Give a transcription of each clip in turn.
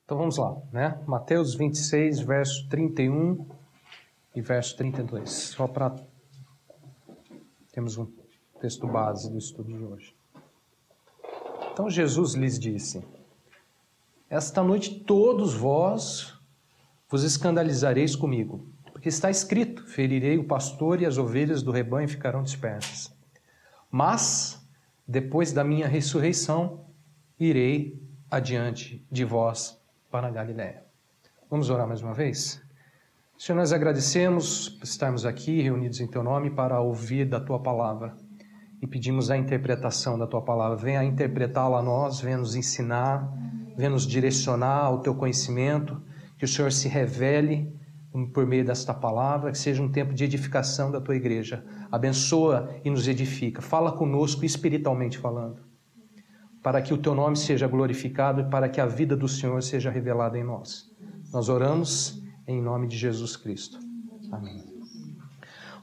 Então vamos lá, né? Mateus 26, verso 31 e verso 32. Só para termos um texto base do estudo de hoje. Então Jesus lhes disse: esta noite todos vós vos escandalizareis comigo, porque está escrito: ferirei o pastor e as ovelhas do rebanho ficarão dispersas. Mas, depois da minha ressurreição, irei adiante de vós para a Galiléia. Vamos orar mais uma vez? Senhor, nós agradecemos por estarmos aqui reunidos em Teu nome para ouvir da Tua palavra e pedimos a interpretação da Tua palavra. Venha interpretá-la a nós, venha nos ensinar, venha nos direcionar ao Teu conhecimento, que o Senhor se revele por meio desta palavra, que seja um tempo de edificação da Tua igreja. Abençoa e nos edifica. Fala conosco espiritualmente falando, para que o Teu nome seja glorificado e para que a vida do Senhor seja revelada em nós. Nós oramos em nome de Jesus Cristo. Amém.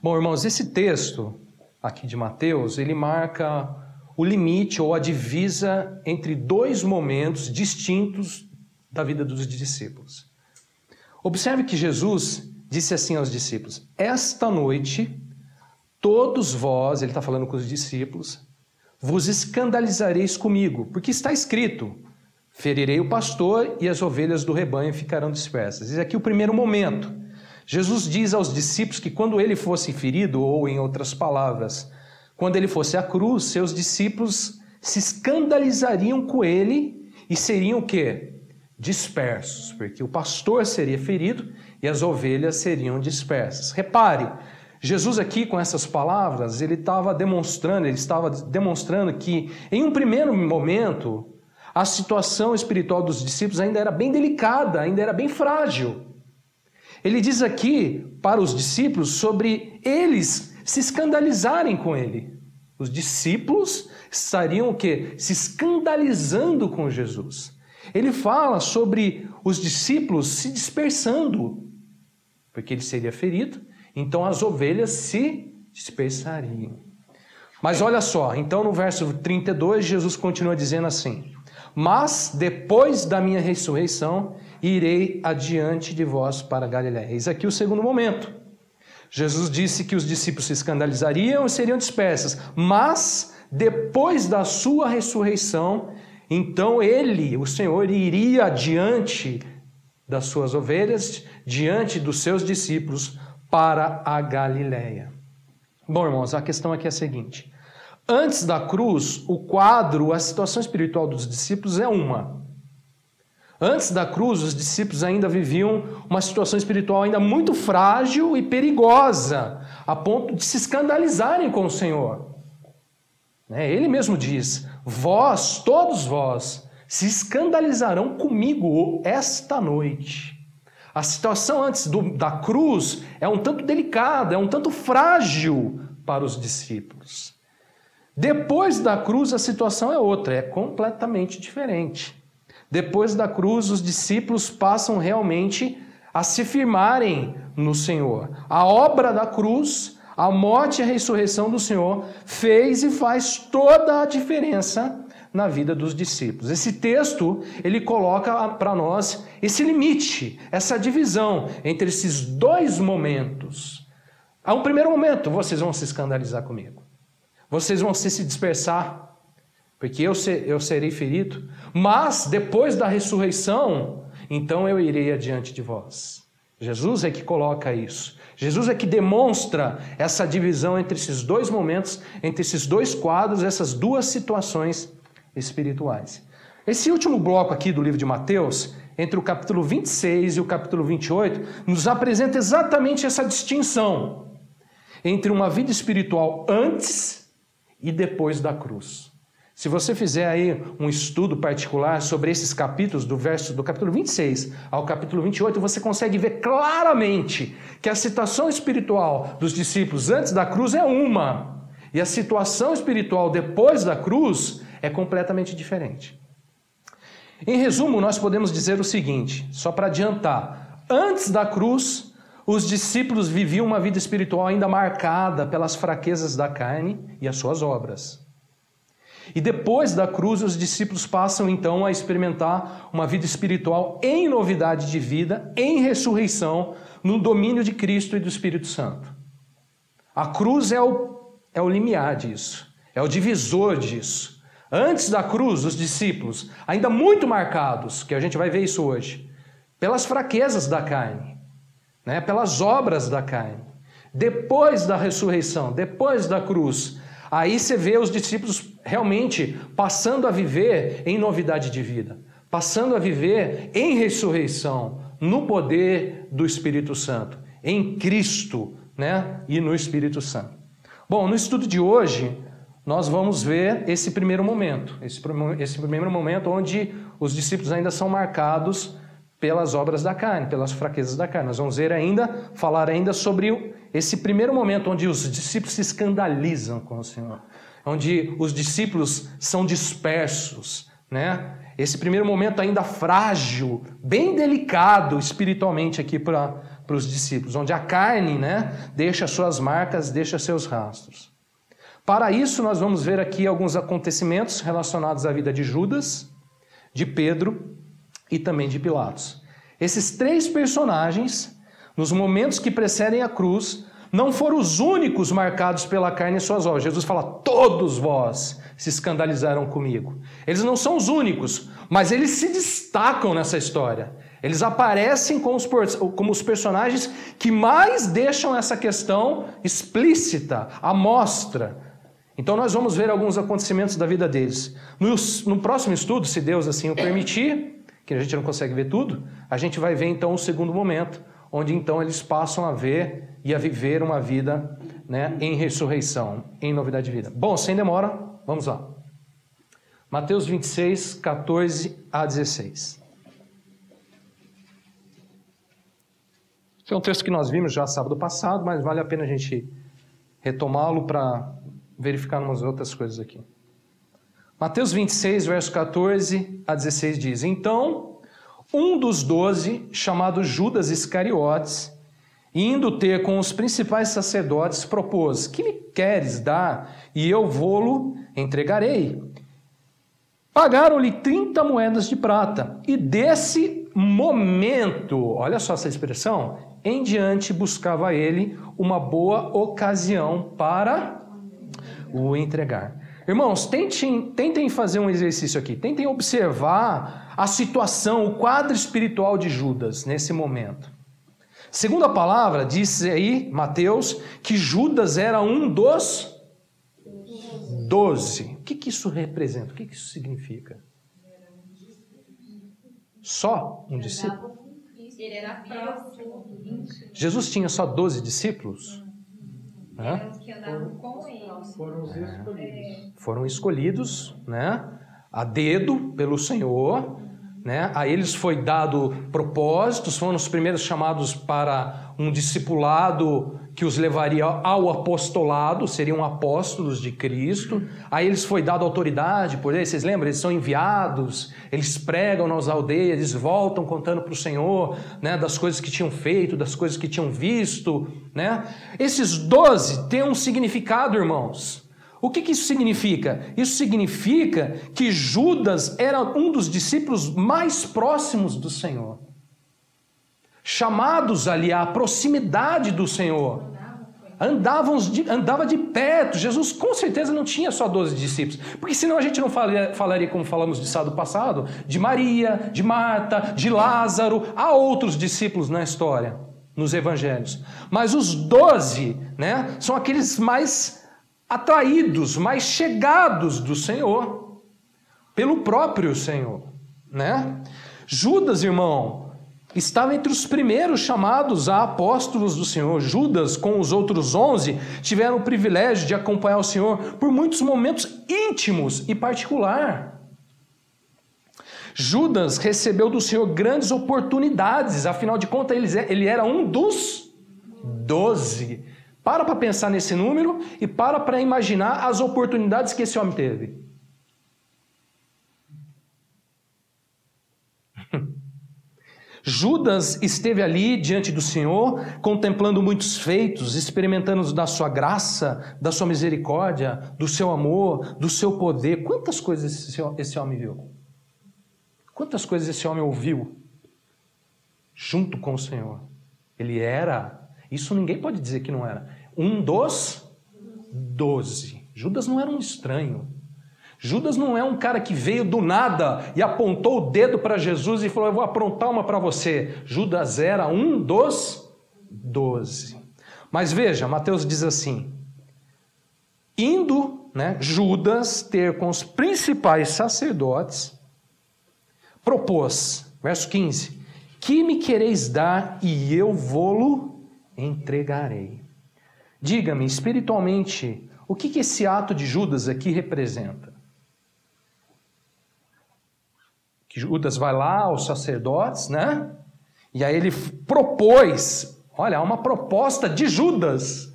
Bom, irmãos, esse texto aqui de Mateus, ele marca o limite ou a divisa entre dois momentos distintos da vida dos discípulos. Observe que Jesus disse assim aos discípulos: esta noite, todos vós, ele está falando com os discípulos, vos escandalizareis comigo, porque está escrito: ferirei o pastor e as ovelhas do rebanho ficarão dispersas. Esse aqui é o primeiro momento. Jesus diz aos discípulos que quando ele fosse ferido, ou em outras palavras, quando ele fosse à cruz, seus discípulos se escandalizariam com ele e seriam o quê? Dispersos, porque o pastor seria ferido e as ovelhas seriam dispersas. Repare, Jesus aqui com essas palavras, ele estava demonstrando que em um primeiro momento a situação espiritual dos discípulos ainda era bem delicada, ainda era bem frágil. Ele diz aqui para os discípulos sobre eles se escandalizarem com ele. Os discípulos estariam o quê? Se escandalizando com Jesus. Ele fala sobre os discípulos se dispersando, porque ele seria ferido, então as ovelhas se dispersariam. Mas olha só, então no verso 32, Jesus continua dizendo assim: mas depois da minha ressurreição, irei adiante de vós para Galiléia. Eis aqui o segundo momento. Jesus disse que os discípulos se escandalizariam e seriam dispersos, mas depois da sua ressurreição, então ele, o Senhor, iria adiante das suas ovelhas, diante dos seus discípulos, para a Galiléia. Bom, irmãos, a questão aqui é a seguinte: antes da cruz, o quadro, a situação espiritual dos discípulos é uma. Antes da cruz, os discípulos ainda viviam uma situação espiritual ainda muito frágil e perigosa, a ponto de se escandalizarem com o Senhor. Ele mesmo diz: vós, todos vós, se escandalizarão comigo esta noite. A situação antes da cruz é um tanto delicada, é um tanto frágil para os discípulos. Depois da cruz, a situação é outra, é completamente diferente. Depois da cruz, os discípulos passam realmente a se firmarem no Senhor. A obra da cruz, a morte e a ressurreição do Senhor fez e faz toda a diferença na vida dos discípulos. Esse texto, ele coloca para nós esse limite, essa divisão entre esses dois momentos. Há um primeiro momento, vocês vão se escandalizar comigo. Vocês vão se dispersar, porque eu serei ferido. Mas, depois da ressurreição, então eu irei adiante de vós. Jesus é que coloca isso. Jesus é que demonstra essa divisão entre esses dois momentos, entre esses dois quadros, essas duas situações espirituais. Esse último bloco aqui do livro de Mateus, entre o capítulo 26 e o capítulo 28, nos apresenta exatamente essa distinção entre uma vida espiritual antes e depois da cruz. Se você fizer aí um estudo particular sobre esses capítulos, do capítulo 26 ao capítulo 28, você consegue ver claramente que a situação espiritual dos discípulos antes da cruz é uma, e a situação espiritual depois da cruz é completamente diferente. Em resumo, nós podemos dizer o seguinte, só para adiantar: antes da cruz, os discípulos viviam uma vida espiritual ainda marcada pelas fraquezas da carne e as suas obras. E depois da cruz, os discípulos passam então a experimentar uma vida espiritual em novidade de vida, em ressurreição, no domínio de Cristo e do Espírito Santo. A cruz é o limiar disso, é o divisor disso. Antes da cruz, os discípulos, ainda muito marcados, que a gente vai ver isso hoje, pelas fraquezas da carne, né? Pelas obras da carne. Depois da ressurreição, depois da cruz, aí você vê os discípulos realmente passando a viver em novidade de vida, passando a viver em ressurreição, no poder do Espírito Santo, em Cristo, né? E no Espírito Santo. Bom, no estudo de hoje, nós vamos ver esse primeiro momento, esse primeiro momento onde os discípulos ainda são marcados pelas obras da carne, pelas fraquezas da carne. Nós vamos ver falar ainda sobre esse primeiro momento onde os discípulos se escandalizam com o Senhor, onde os discípulos são dispersos, né? Esse primeiro momento ainda frágil, bem delicado espiritualmente aqui para os discípulos, onde a carne, né, deixa suas marcas, deixa seus rastros. Para isso, nós vamos ver aqui alguns acontecimentos relacionados à vida de Judas, de Pedro e também de Pilatos. Esses três personagens, nos momentos que precedem a cruz, não foram os únicos marcados pela carne em suas obras. Jesus fala, todos vós se escandalizaram comigo. Eles não são os únicos, mas eles se destacam nessa história. Eles aparecem como os personagens que mais deixam essa questão explícita, à mostra. Então nós vamos ver alguns acontecimentos da vida deles. No próximo estudo, se Deus assim o permitir, que a gente não consegue ver tudo, a gente vai ver então o segundo momento, onde então eles passam a ver e a viver uma vida, né, em ressurreição, em novidade de vida. Bom, sem demora, vamos lá. Mateus 26, 14 a 16. Esse é um texto que nós vimos já sábado passado, mas vale a pena a gente retomá-lo para verificar umas outras coisas aqui. Mateus 26, verso 14 a 16 diz, então, um dos 12, chamado Judas Iscariotes, indo ter com os principais sacerdotes, propôs, que me queres dar, e eu vô-lo entregarei. Pagaram-lhe 30 moedas de prata, e desse momento, olha só essa expressão, em diante buscava ele uma boa ocasião para o entregar. Irmãos, tentem fazer um exercício aqui, tentem observar a situação, o quadro espiritual de Judas nesse momento. Segundo a palavra, diz aí, Mateus, que Judas era um dos 12. O que isso representa? O que isso significa? Só um discípulo? Ele era próximo. Jesus tinha só 12 discípulos? Eram os que andavam com ele. Foram os escolhidos. Foram escolhidos, né, a dedo pelo Senhor, né? A eles foi dado propósitos, foram os primeiros chamados para um discipulado que os levaria ao apostolado, seriam apóstolos de Cristo. A eles foi dada autoridade por eles, vocês lembram? Eles são enviados, eles pregam nas aldeias, eles voltam contando para o Senhor, né, das coisas que tinham feito, das coisas que tinham visto, né? Esses 12 têm um significado, irmãos. O que isso significa? Isso significa que Judas era um dos discípulos mais próximos do Senhor, chamados ali à proximidade do Senhor. Andava de perto. Jesus com certeza não tinha só 12 discípulos, porque senão a gente não falaria como falamos de sábado passado, de Maria, de Marta, de Lázaro. Há outros discípulos na história, nos evangelhos. Mas os 12, né, são aqueles mais atraídos, mais chegados do Senhor, pelo próprio Senhor, né? Judas, irmão, estava entre os primeiros chamados a apóstolos do Senhor. Judas, com os outros 11, tiveram o privilégio de acompanhar o Senhor por muitos momentos íntimos e particular. Judas recebeu do Senhor grandes oportunidades, afinal de contas ele era um dos 12. Para pensar nesse número e para imaginar as oportunidades que esse homem teve. Judas esteve ali diante do Senhor, contemplando muitos feitos, experimentando da sua graça, da sua misericórdia, do seu amor, do seu poder. Quantas coisas esse homem viu? Quantas coisas esse homem ouviu junto com o Senhor? Ele era, isso ninguém pode dizer que não era, um dos 12. Judas não era um estranho. Judas não é um cara que veio do nada e apontou o dedo para Jesus e falou, eu vou aprontar uma para você. Judas era um dos 12. Mas veja, Mateus diz assim, indo, Judas ter com os principais sacerdotes, propôs, verso 15, que me quereis dar e eu vô-lo entregarei. Diga-me, espiritualmente, o que esse ato de Judas aqui representa? Que Judas vai lá aos sacerdotes, e aí ele propôs, olha, há uma proposta de Judas,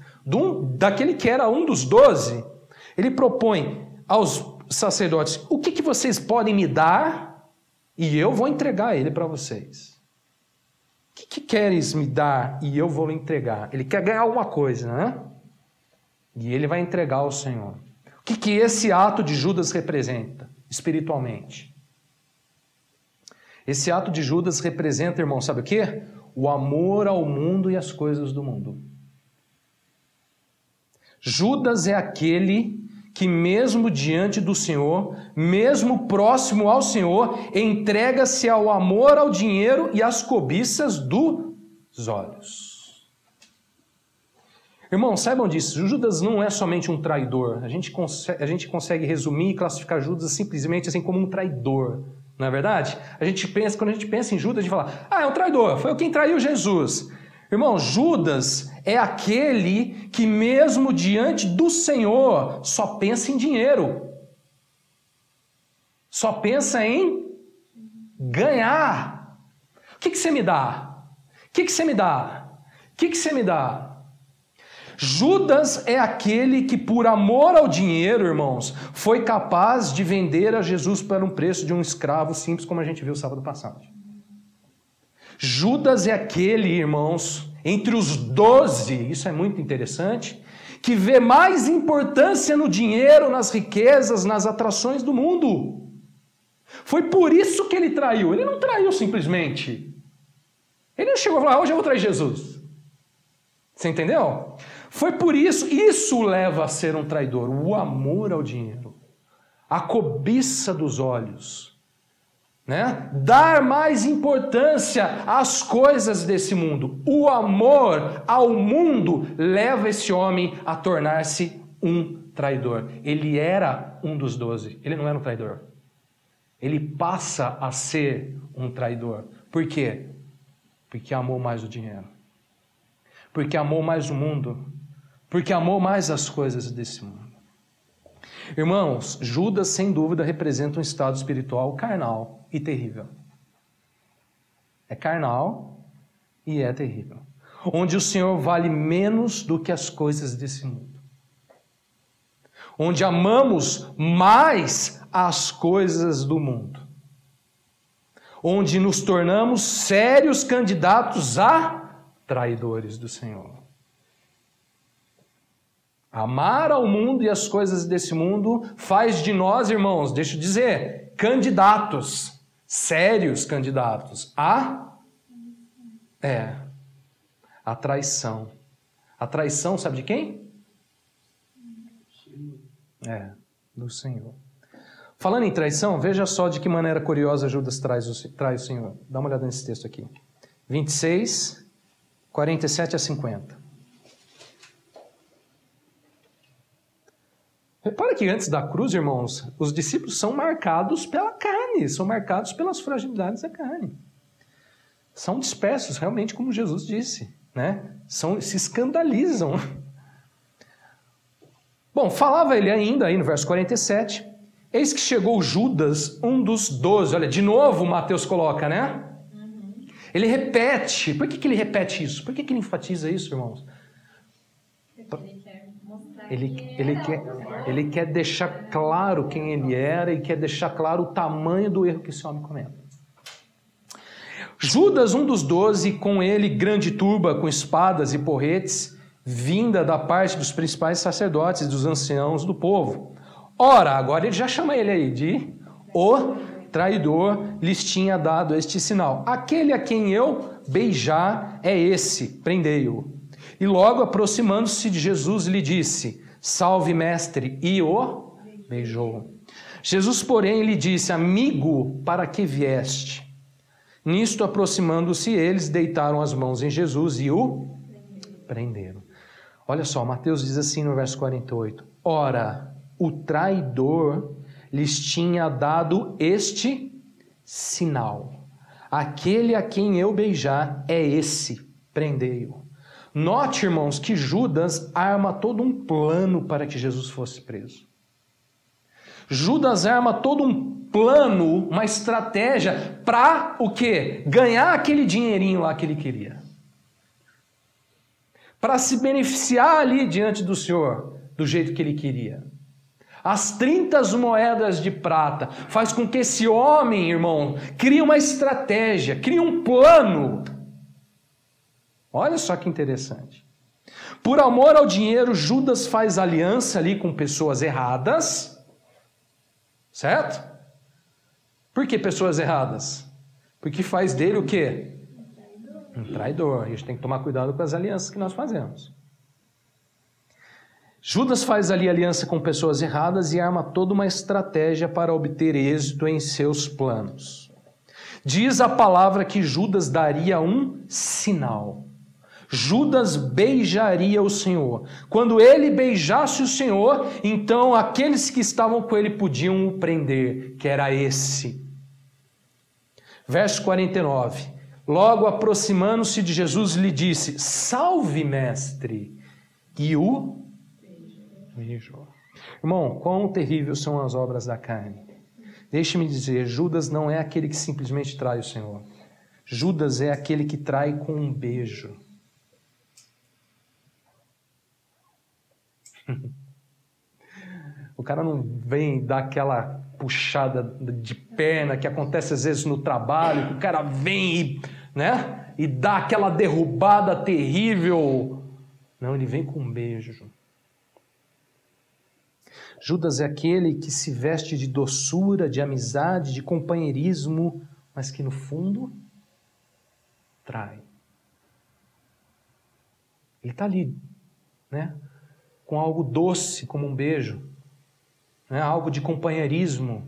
daquele que era um dos 12, ele propõe aos sacerdotes, o que vocês podem me dar e eu vou entregar ele para vocês. O que queres me dar e eu vou lhe entregar? Ele quer ganhar alguma coisa, E ele vai entregar ao Senhor. O que esse ato de Judas representa espiritualmente? Esse ato de Judas representa, irmão, sabe o quê? O amor ao mundo e às coisas do mundo. Judas é aquele que mesmo diante do Senhor, mesmo próximo ao Senhor, entrega-se ao amor ao dinheiro e às cobiças dos olhos. Irmãos, saibam disso, Judas não é somente um traidor. A gente consegue resumir e classificar Judas simplesmente assim como um traidor. Não é verdade? Quando a gente pensa em Judas, a gente fala, é um traidor, foi quem traiu Jesus. Irmão, Judas é aquele que mesmo diante do Senhor só pensa em dinheiro. Só pensa em ganhar. O que você me dá? O que você me dá? O que você me dá? Judas é aquele que, por amor ao dinheiro, irmãos, foi capaz de vender a Jesus por um preço de um escravo simples, como a gente viu sábado passado. Judas é aquele, irmãos, entre os 12, isso é muito interessante, que vê mais importância no dinheiro, nas riquezas, nas atrações do mundo. Foi por isso que ele traiu. Ele não traiu simplesmente. Ele não chegou a falar, hoje eu vou trair Jesus. Você entendeu? Foi por isso leva a ser um traidor, o amor ao dinheiro, a cobiça dos olhos, Dar mais importância às coisas desse mundo. O amor ao mundo leva esse homem a tornar-se um traidor. Ele era um dos 12, ele não era um traidor. Ele passa a ser um traidor. Por quê? Porque amou mais o dinheiro. Porque amou mais o mundo. Porque amou mais as coisas desse mundo. Irmãos, Judas sem dúvida representa um estado espiritual carnal e terrível. É carnal e é terrível. Onde o Senhor vale menos do que as coisas desse mundo. Onde amamos mais as coisas do mundo. Onde nos tornamos sérios candidatos a traidores do Senhor. Amar ao mundo e as coisas desse mundo faz de nós, irmãos, deixa eu dizer, candidatos, sérios candidatos a traição. A traição, sabe de quem? Do Senhor. Falando em traição, veja só de que maneira curiosa Judas trai o Senhor. Dá uma olhada nesse texto aqui. 26, 47 a 50. Repara que antes da cruz, irmãos, os discípulos são marcados pela carne, são marcados pelas fragilidades da carne. São dispersos, realmente, como Jesus disse, se escandalizam. Bom, falava ele ainda aí no verso 47, eis que chegou Judas, um dos 12, olha, de novo Mateus coloca, Ele repete, por que ele repete isso? Por que ele enfatiza isso, irmãos? Ele quer deixar claro quem ele era e quer deixar claro o tamanho do erro que esse homem comete. Judas, um dos 12, com ele grande turba com espadas e porretes, vinda da parte dos principais sacerdotes e dos anciãos do povo. Ora, agora ele já chama ele aí de o traidor, lhes tinha dado este sinal. Aquele a quem eu beijar é esse, prendei-o. E logo aproximando-se de Jesus lhe disse, salve mestre, e o beijou. Jesus, porém, lhe disse, amigo, para que vieste? Nisto, aproximando-se eles, deitaram as mãos em Jesus e o prenderam. Olha só, Mateus diz assim no verso 48, ora, o traidor lhes tinha dado este sinal. Aquele a quem eu beijar é esse, prendei-o. Note, irmãos, que Judas arma todo um plano para que Jesus fosse preso. Judas arma todo um plano, uma estratégia para o quê? Ganhar aquele dinheirinho lá que ele queria. Para se beneficiar ali diante do Senhor, do jeito que ele queria. As 30 moedas de prata faz com que esse homem, irmão, crie uma estratégia, crie um plano. Olha só que interessante. Por amor ao dinheiro, Judas faz aliança ali com pessoas erradas. Certo? Por que pessoas erradas? Porque faz dele o quê? Um traidor. A gente tem que tomar cuidado com as alianças que nós fazemos. Judas faz ali aliança com pessoas erradas e arma toda uma estratégia para obter êxito em seus planos. Diz a palavra que Judas daria um sinal. Judas beijaria o Senhor. Quando ele beijasse o Senhor, então aqueles que estavam com ele podiam o prender, que era esse. Verso 49. Logo aproximando-se de Jesus, lhe disse, salve, mestre, e o beijou. Irmão, quão terríveis são as obras da carne. Deixe-me dizer, Judas não é aquele que simplesmente trai o Senhor. Judas é aquele que trai com um beijo. O cara não vem dar aquela puxada de perna que acontece às vezes no trabalho, que o cara vem e, né, e dá aquela derrubada terrível. Não, ele vem com um beijo. Judas é aquele que se veste de doçura, de amizade, de companheirismo, mas que no fundo trai. Ele está ali, né? Com algo doce, como um beijo, né? Algo de companheirismo,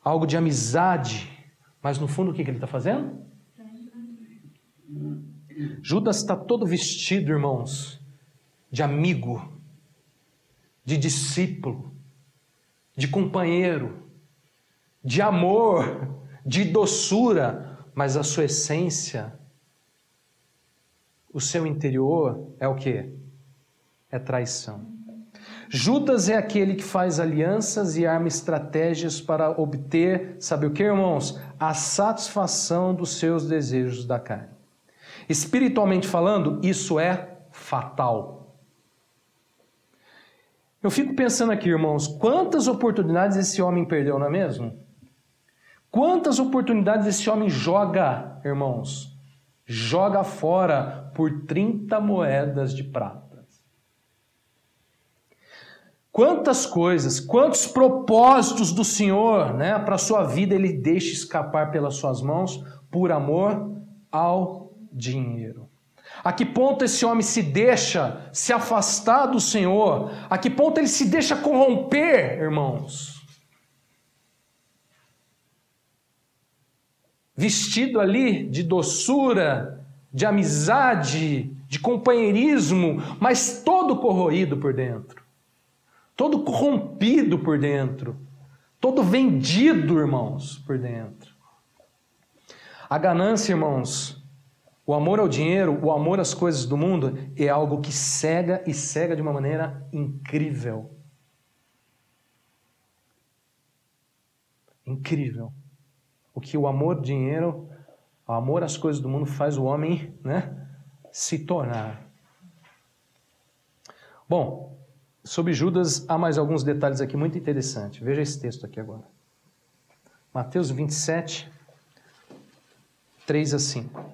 algo de amizade, mas no fundo o que ele está fazendo? Judas está todo vestido, irmãos, de amigo, de discípulo, de companheiro, de amor, de doçura, mas a sua essência, o seu interior é o quê? É traição. Judas é aquele que faz alianças e arma estratégias para obter, sabe o que, irmãos? A satisfação dos seus desejos da carne. Espiritualmente falando, isso é fatal. Eu fico pensando aqui, irmãos, quantas oportunidades esse homem perdeu, não é mesmo? Quantas oportunidades esse homem joga, irmãos? Joga fora por 30 moedas de prata. Quantas coisas, quantos propósitos do Senhor, né, para a sua vida ele deixa escapar pelas suas mãos por amor ao dinheiro. A que ponto esse homem se deixa se afastar do Senhor? A que ponto ele se deixa corromper, irmãos? Vestido ali de doçura, de amizade, de companheirismo, mas todo corroído por dentro. Todo corrompido por dentro. Todo vendido, irmãos, por dentro. A ganância, irmãos, o amor ao dinheiro, o amor às coisas do mundo é algo que cega e cega de uma maneira incrível. Incrível. O que o amor ao dinheiro, o amor às coisas do mundo faz o homem, né, se tornar. Bom, sobre Judas, há mais alguns detalhes aqui muito interessantes. Veja esse texto aqui agora. Mateus 27, 3 a 5.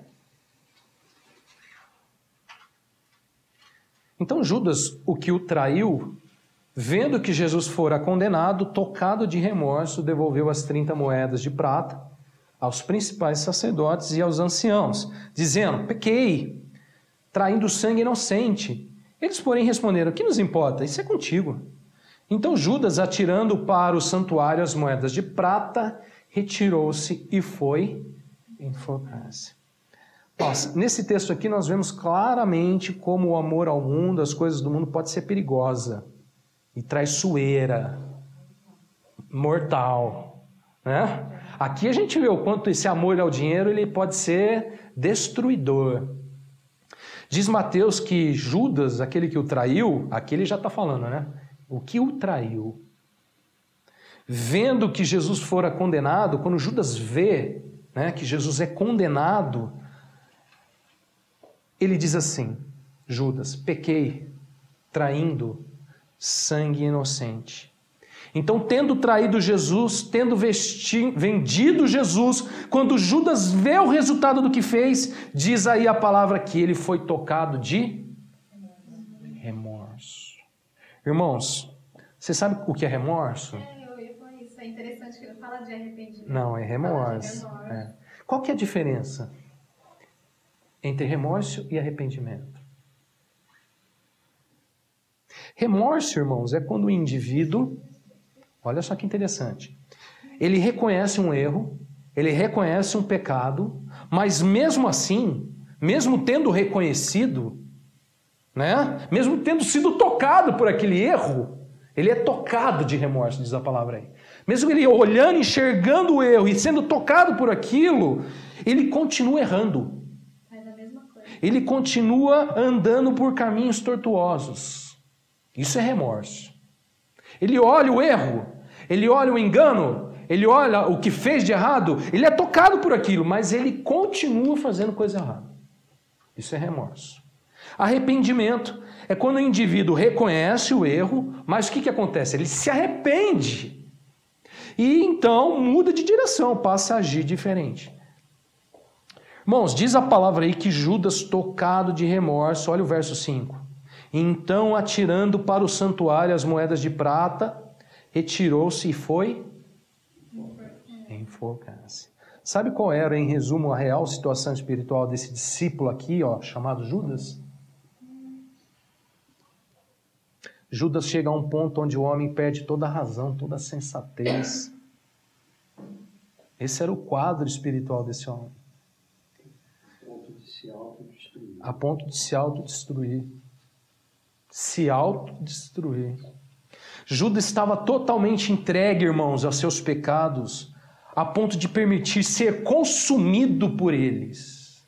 Então Judas, o que o traiu, vendo que Jesus fora condenado, tocado de remorso, devolveu as 30 moedas de prata aos principais sacerdotes e aos anciãos, dizendo: pequei, traindo sangue inocente. Eles, porém, responderam: o que nos importa? Isso é contigo. Então Judas, atirando para o santuário as moedas de prata, retirou-se e foi enforcar-se. Nossa, nesse texto aqui nós vemos claramente como o amor ao mundo, as coisas do mundo, pode ser perigosa e traiçoeira, mortal, né? Aqui a gente vê o quanto esse amor ao dinheiro ele pode ser destruidor. Diz Mateus que Judas, aquele que o traiu, aqui ele já está falando, né? O que o traiu. Vendo que Jesus fora condenado, quando Judas vê, né, que Jesus é condenado, ele diz assim: Judas, pequei, traindo sangue inocente. Então, tendo traído Jesus, tendo vendido Jesus, quando Judas vê o resultado do que fez, diz aí a palavra que ele foi tocado de remorso. Irmãos, você sabe o que é remorso? Eu ia falar isso. É interessante que ele fala de arrependimento. Não, é remorso. É. Qual que é a diferença entre remorso e arrependimento? Remorso, irmãos, é quando o indivíduo, olha só que interessante, ele reconhece um erro, ele reconhece um pecado, mas mesmo assim, mesmo tendo reconhecido, né, mesmo tendo sido tocado por aquele erro, ele é tocado de remorso, diz a palavra aí. Mesmo ele olhando, enxergando o erro e sendo tocado por aquilo, ele continua errando. Faz a mesma coisa. Ele continua andando por caminhos tortuosos. Isso é remorso. Ele olha o erro, ele olha o engano, ele olha o que fez de errado, ele é tocado por aquilo, mas ele continua fazendo coisa errada. Isso é remorso. Arrependimento é quando o indivíduo reconhece o erro, mas o que acontece? Ele se arrepende. E então muda de direção, passa a agir diferente. Irmãos, diz a palavra aí que Judas, tocado de remorso, olha o verso 5. Então, atirando para o santuário as moedas de prata, retirou-se e foi enforcar-se. Sabe qual era, em resumo, a real situação espiritual desse discípulo aqui, chamado Judas? Judas chega a um ponto onde o homem perde toda a razão, toda a sensatez. Esse era o quadro espiritual desse homem. A ponto de se autodestruir. Se autodestruir. Judas estava totalmente entregue, irmãos, aos seus pecados, a ponto de permitir ser consumido por eles.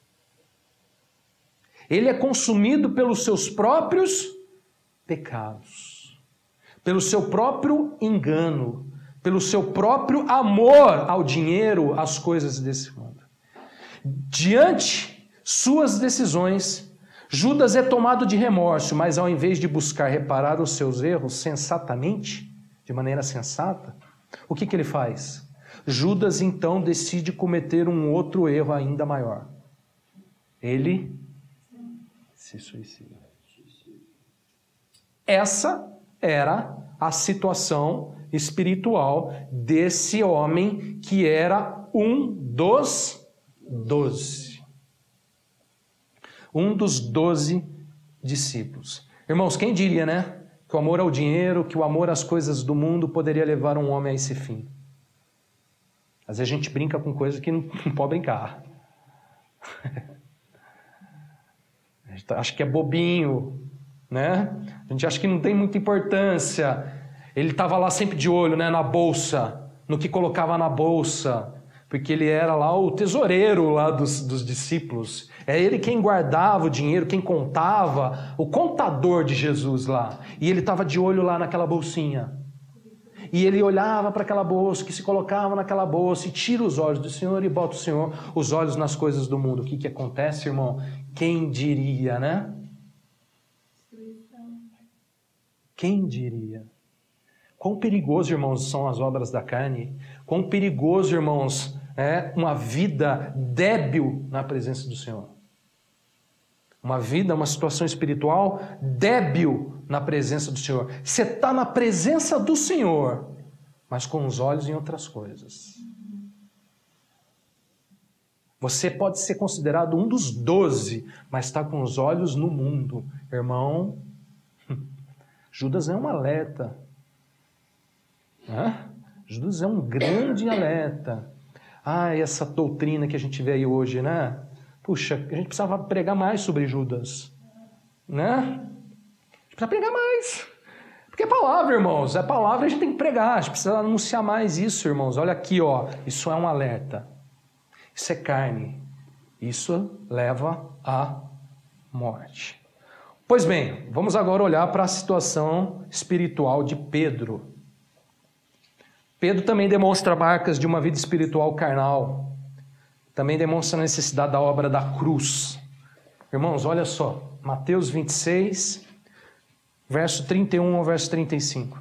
Ele é consumido pelos seus próprios pecados, pelo seu próprio engano, pelo seu próprio amor ao dinheiro, às coisas desse mundo. Diante suas decisões, Judas é tomado de remorso, mas ao invés de buscar reparar os seus erros sensatamente, de maneira sensata, o que ele faz? Judas então decide cometer um outro erro ainda maior. Ele se suicida. Essa era a situação espiritual desse homem que era um dos 12. Um dos 12 discípulos. Irmãos, quem diria, né? Que o amor ao dinheiro, que o amor às coisas do mundo poderia levar um homem a esse fim. Às vezes a gente brinca com coisas que não pode brincar. A gente acha que é bobinho, né? A gente acha que não tem muita importância. Ele estava lá sempre de olho, né, na bolsa, no que colocava na bolsa, porque ele era lá o tesoureiro lá dos discípulos. É ele quem guardava o dinheiro, quem contava, o contador de Jesus lá. E ele estava de olho lá naquela bolsinha. E ele olhava para aquela bolsa, que se colocava naquela bolsa, e tira os olhos do Senhor e bota o Senhor os olhos nas coisas do mundo. O que acontece, irmão? Quem diria, né? Quem diria? Quão perigoso, irmãos, são as obras da carne. Quão perigoso, irmãos, uma vida débil na presença do Senhor. Uma vida, uma situação espiritual débil na presença do Senhor. Você está na presença do Senhor, mas com os olhos em outras coisas. Você pode ser considerado um dos 12, mas está com os olhos no mundo. Irmão, Judas é um alerta. Judas é um grande alerta. Essa doutrina que a gente vê aí hoje, né? Puxa, a gente precisava pregar mais sobre Judas, né? A gente precisa pregar mais. Porque é palavra, irmãos. É palavra, a gente tem que pregar. A gente precisa anunciar mais isso, irmãos. Olha aqui, ó. Isso é um alerta. Isso é carne. Isso leva à morte. Pois bem, vamos agora olhar para a situação espiritual de Pedro. Pedro também demonstra marcas de uma vida espiritual carnal. Também demonstra a necessidade da obra da cruz. Irmãos, olha só. Mateus 26, verso 31 ao verso 35.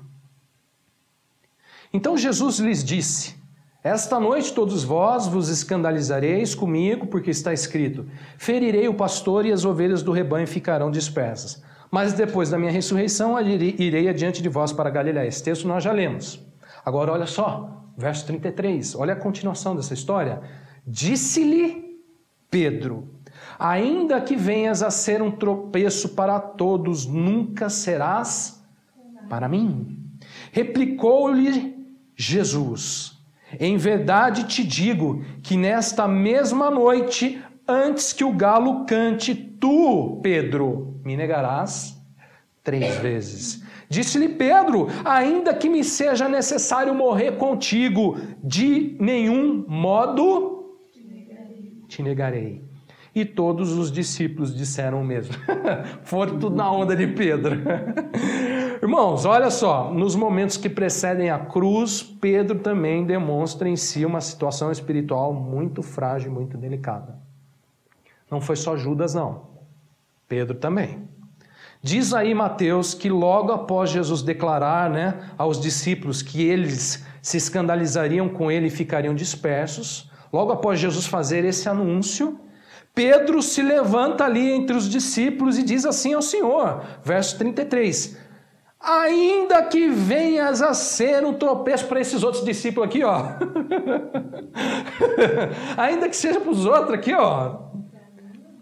Então Jesus lhes disse: esta noite todos vós vos escandalizareis comigo, porque está escrito: ferirei o pastor e as ovelhas do rebanho ficarão dispersas. Mas depois da minha ressurreição irei adiante de vós para Galiléia. Esse texto nós já lemos. Agora olha só, verso 33, olha a continuação dessa história. Disse-lhe Pedro: ainda que venhas a ser um tropeço para todos, nunca serás para mim. Replicou-lhe Jesus: em verdade te digo que nesta mesma noite, antes que o galo cante, tu, Pedro, me negarás 3 vezes. Disse-lhe Pedro: ainda que me seja necessário morrer contigo, de nenhum modo te negarei. E todos os discípulos disseram o mesmo. Foram tudo na onda de Pedro. Irmãos, olha só, nos momentos que precedem a cruz, Pedro também demonstra em si uma situação espiritual muito frágil e muito delicada. Não foi só Judas, não. Pedro também. Diz aí Mateus que logo após Jesus declarar, aos discípulos que eles se escandalizariam com ele e ficariam dispersos, logo após Jesus fazer esse anúncio, Pedro se levanta ali entre os discípulos e diz assim ao Senhor, verso 33, ainda que venhas a ser um tropeço para esses outros discípulos aqui, ó. Ainda que seja para os outros aqui, ó.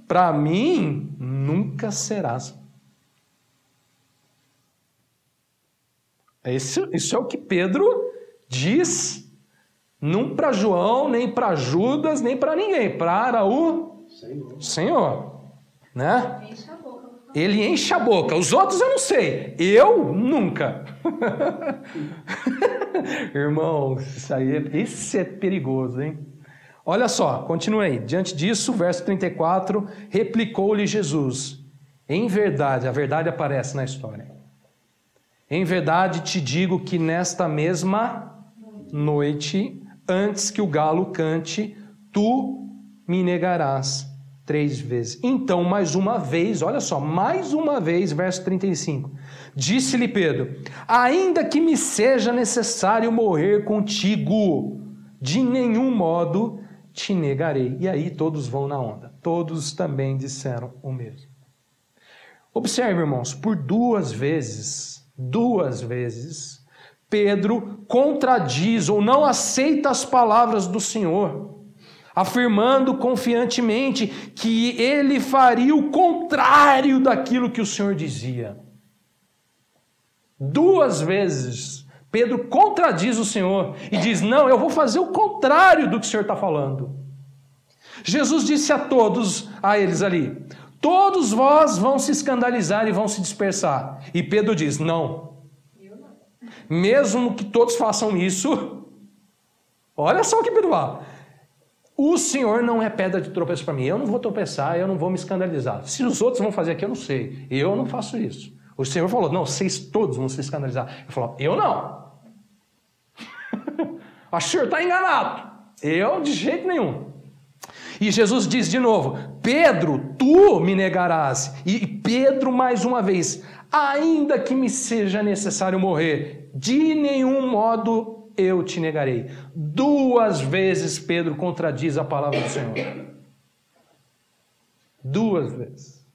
Para mim, nunca serás. Isso é o que Pedro diz, não para João, nem para Judas, nem para ninguém, para o Senhor. Né? Enche a boca. Ele enche a boca. Os outros eu não sei. Eu nunca. Irmão, isso é perigoso, hein? Olha só, continua aí. Diante disso, verso 34, replicou-lhe Jesus: em verdade, a verdade aparece na história. Em verdade te digo que nesta mesma noite, antes que o galo cante, tu me negarás 3 vezes. Então, mais uma vez, olha só, mais uma vez, verso 35. Disse-lhe Pedro: ainda que me seja necessário morrer contigo, de nenhum modo te negarei. E aí todos vão na onda. Todos também disseram o mesmo. Observe, irmãos, por 2 vezes, Pedro contradiz ou não aceita as palavras do Senhor, afirmando confiantemente que ele faria o contrário daquilo que o Senhor dizia. 2 vezes Pedro contradiz o Senhor e diz: não, eu vou fazer o contrário do que o Senhor está falando. Jesus disse a eles ali: todos vós vão se escandalizar e vão se dispersar. E Pedro diz: não. Mesmo que todos façam isso, olha só o que Pedro fala: o Senhor não é pedra de tropeço para mim. Eu não vou tropeçar, eu não vou me escandalizar. Se os outros vão fazer aqui, eu não sei. Eu não faço isso. O Senhor falou: não, vocês todos vão se escandalizar. Ele falou: eu não. O Senhor está enganado. Eu, de jeito nenhum. E Jesus diz de novo: Pedro, tu me negarás. E Pedro, mais uma vez: ainda que me seja necessário morrer, de nenhum modo eu te negarei. 2 vezes Pedro contradiz a palavra do Senhor. 2 vezes.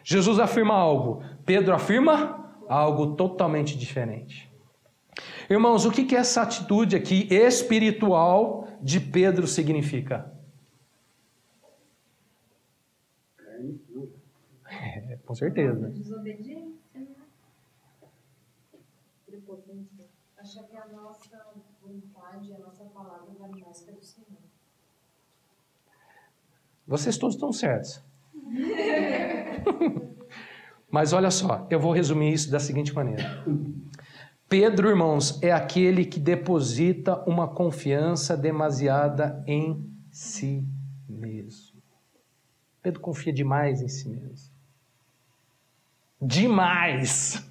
Jesus afirma algo, Pedro afirma algo totalmente diferente. Irmãos, o que essa atitude aqui espiritual de Pedro significa? Com certeza. Desobediência, né? Prepotência. Achar que a nossa vontade, a nossa palavra vale mais que a do Senhor. Vocês todos estão certos. Mas olha só, eu vou resumir isso da seguinte maneira. Pedro, irmãos, é aquele que deposita uma confiança demasiada em si mesmo. Pedro confia demais em si mesmo. Demais!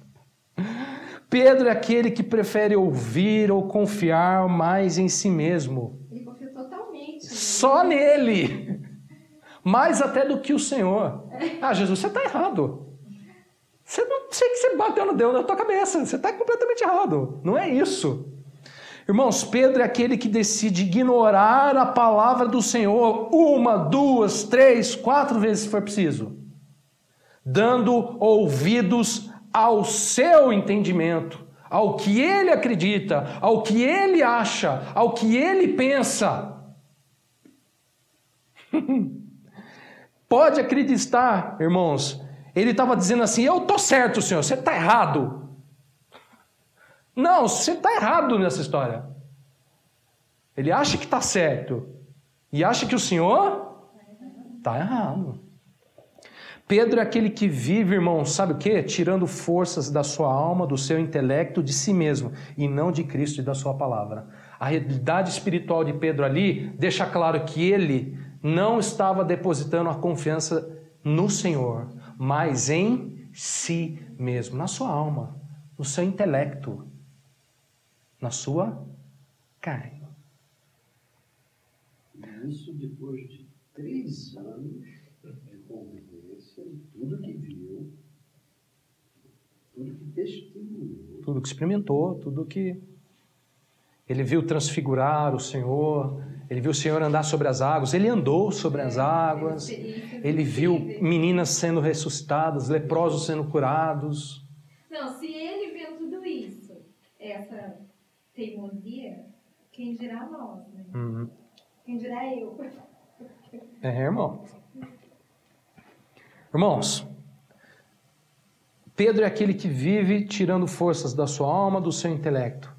Pedro é aquele que prefere ouvir ou confiar mais em si mesmo. Ele confia totalmente. Só nele! Mais até do que o Senhor. Ah, Jesus, você está errado. Você não sei que você bateu no Deus na tua cabeça. Você está completamente errado. Não é isso. Irmãos, Pedro é aquele que decide ignorar a palavra do Senhor 1, 2, 3, 4 vezes se for preciso, dando ouvidos ao seu entendimento, ao que ele acredita, ao que ele acha, ao que ele pensa. Pode acreditar, irmãos, ele estava dizendo assim, eu estou certo, Senhor, você está errado. Não, você está errado nessa história. Ele acha que está certo e acha que o Senhor está errado. Pedro é aquele que vive, irmãos, sabe o quê? Tirando forças da sua alma, do seu intelecto, de si mesmo, e não de Cristo e da sua palavra. A realidade espiritual de Pedro ali deixa claro que ele não estava depositando a confiança no Senhor, mas em si mesmo, na sua alma, no seu intelecto, na sua carne. Isso depois de 3 anos de convivência, tudo que viu, tudo que testemunhou. Tudo que experimentou, tudo que ele viu transfigurar o Senhor, ele viu o Senhor andar sobre as águas, ele andou sobre as águas, ele viu meninas sendo ressuscitadas, leprosos sendo curados. Não, se ele viu tudo isso, essa teimosia, quem dirá nós, né? Uhum. Quem dirá eu? Irmão. Irmãos, Pedro é aquele que vive tirando forças da sua alma, do seu intelecto.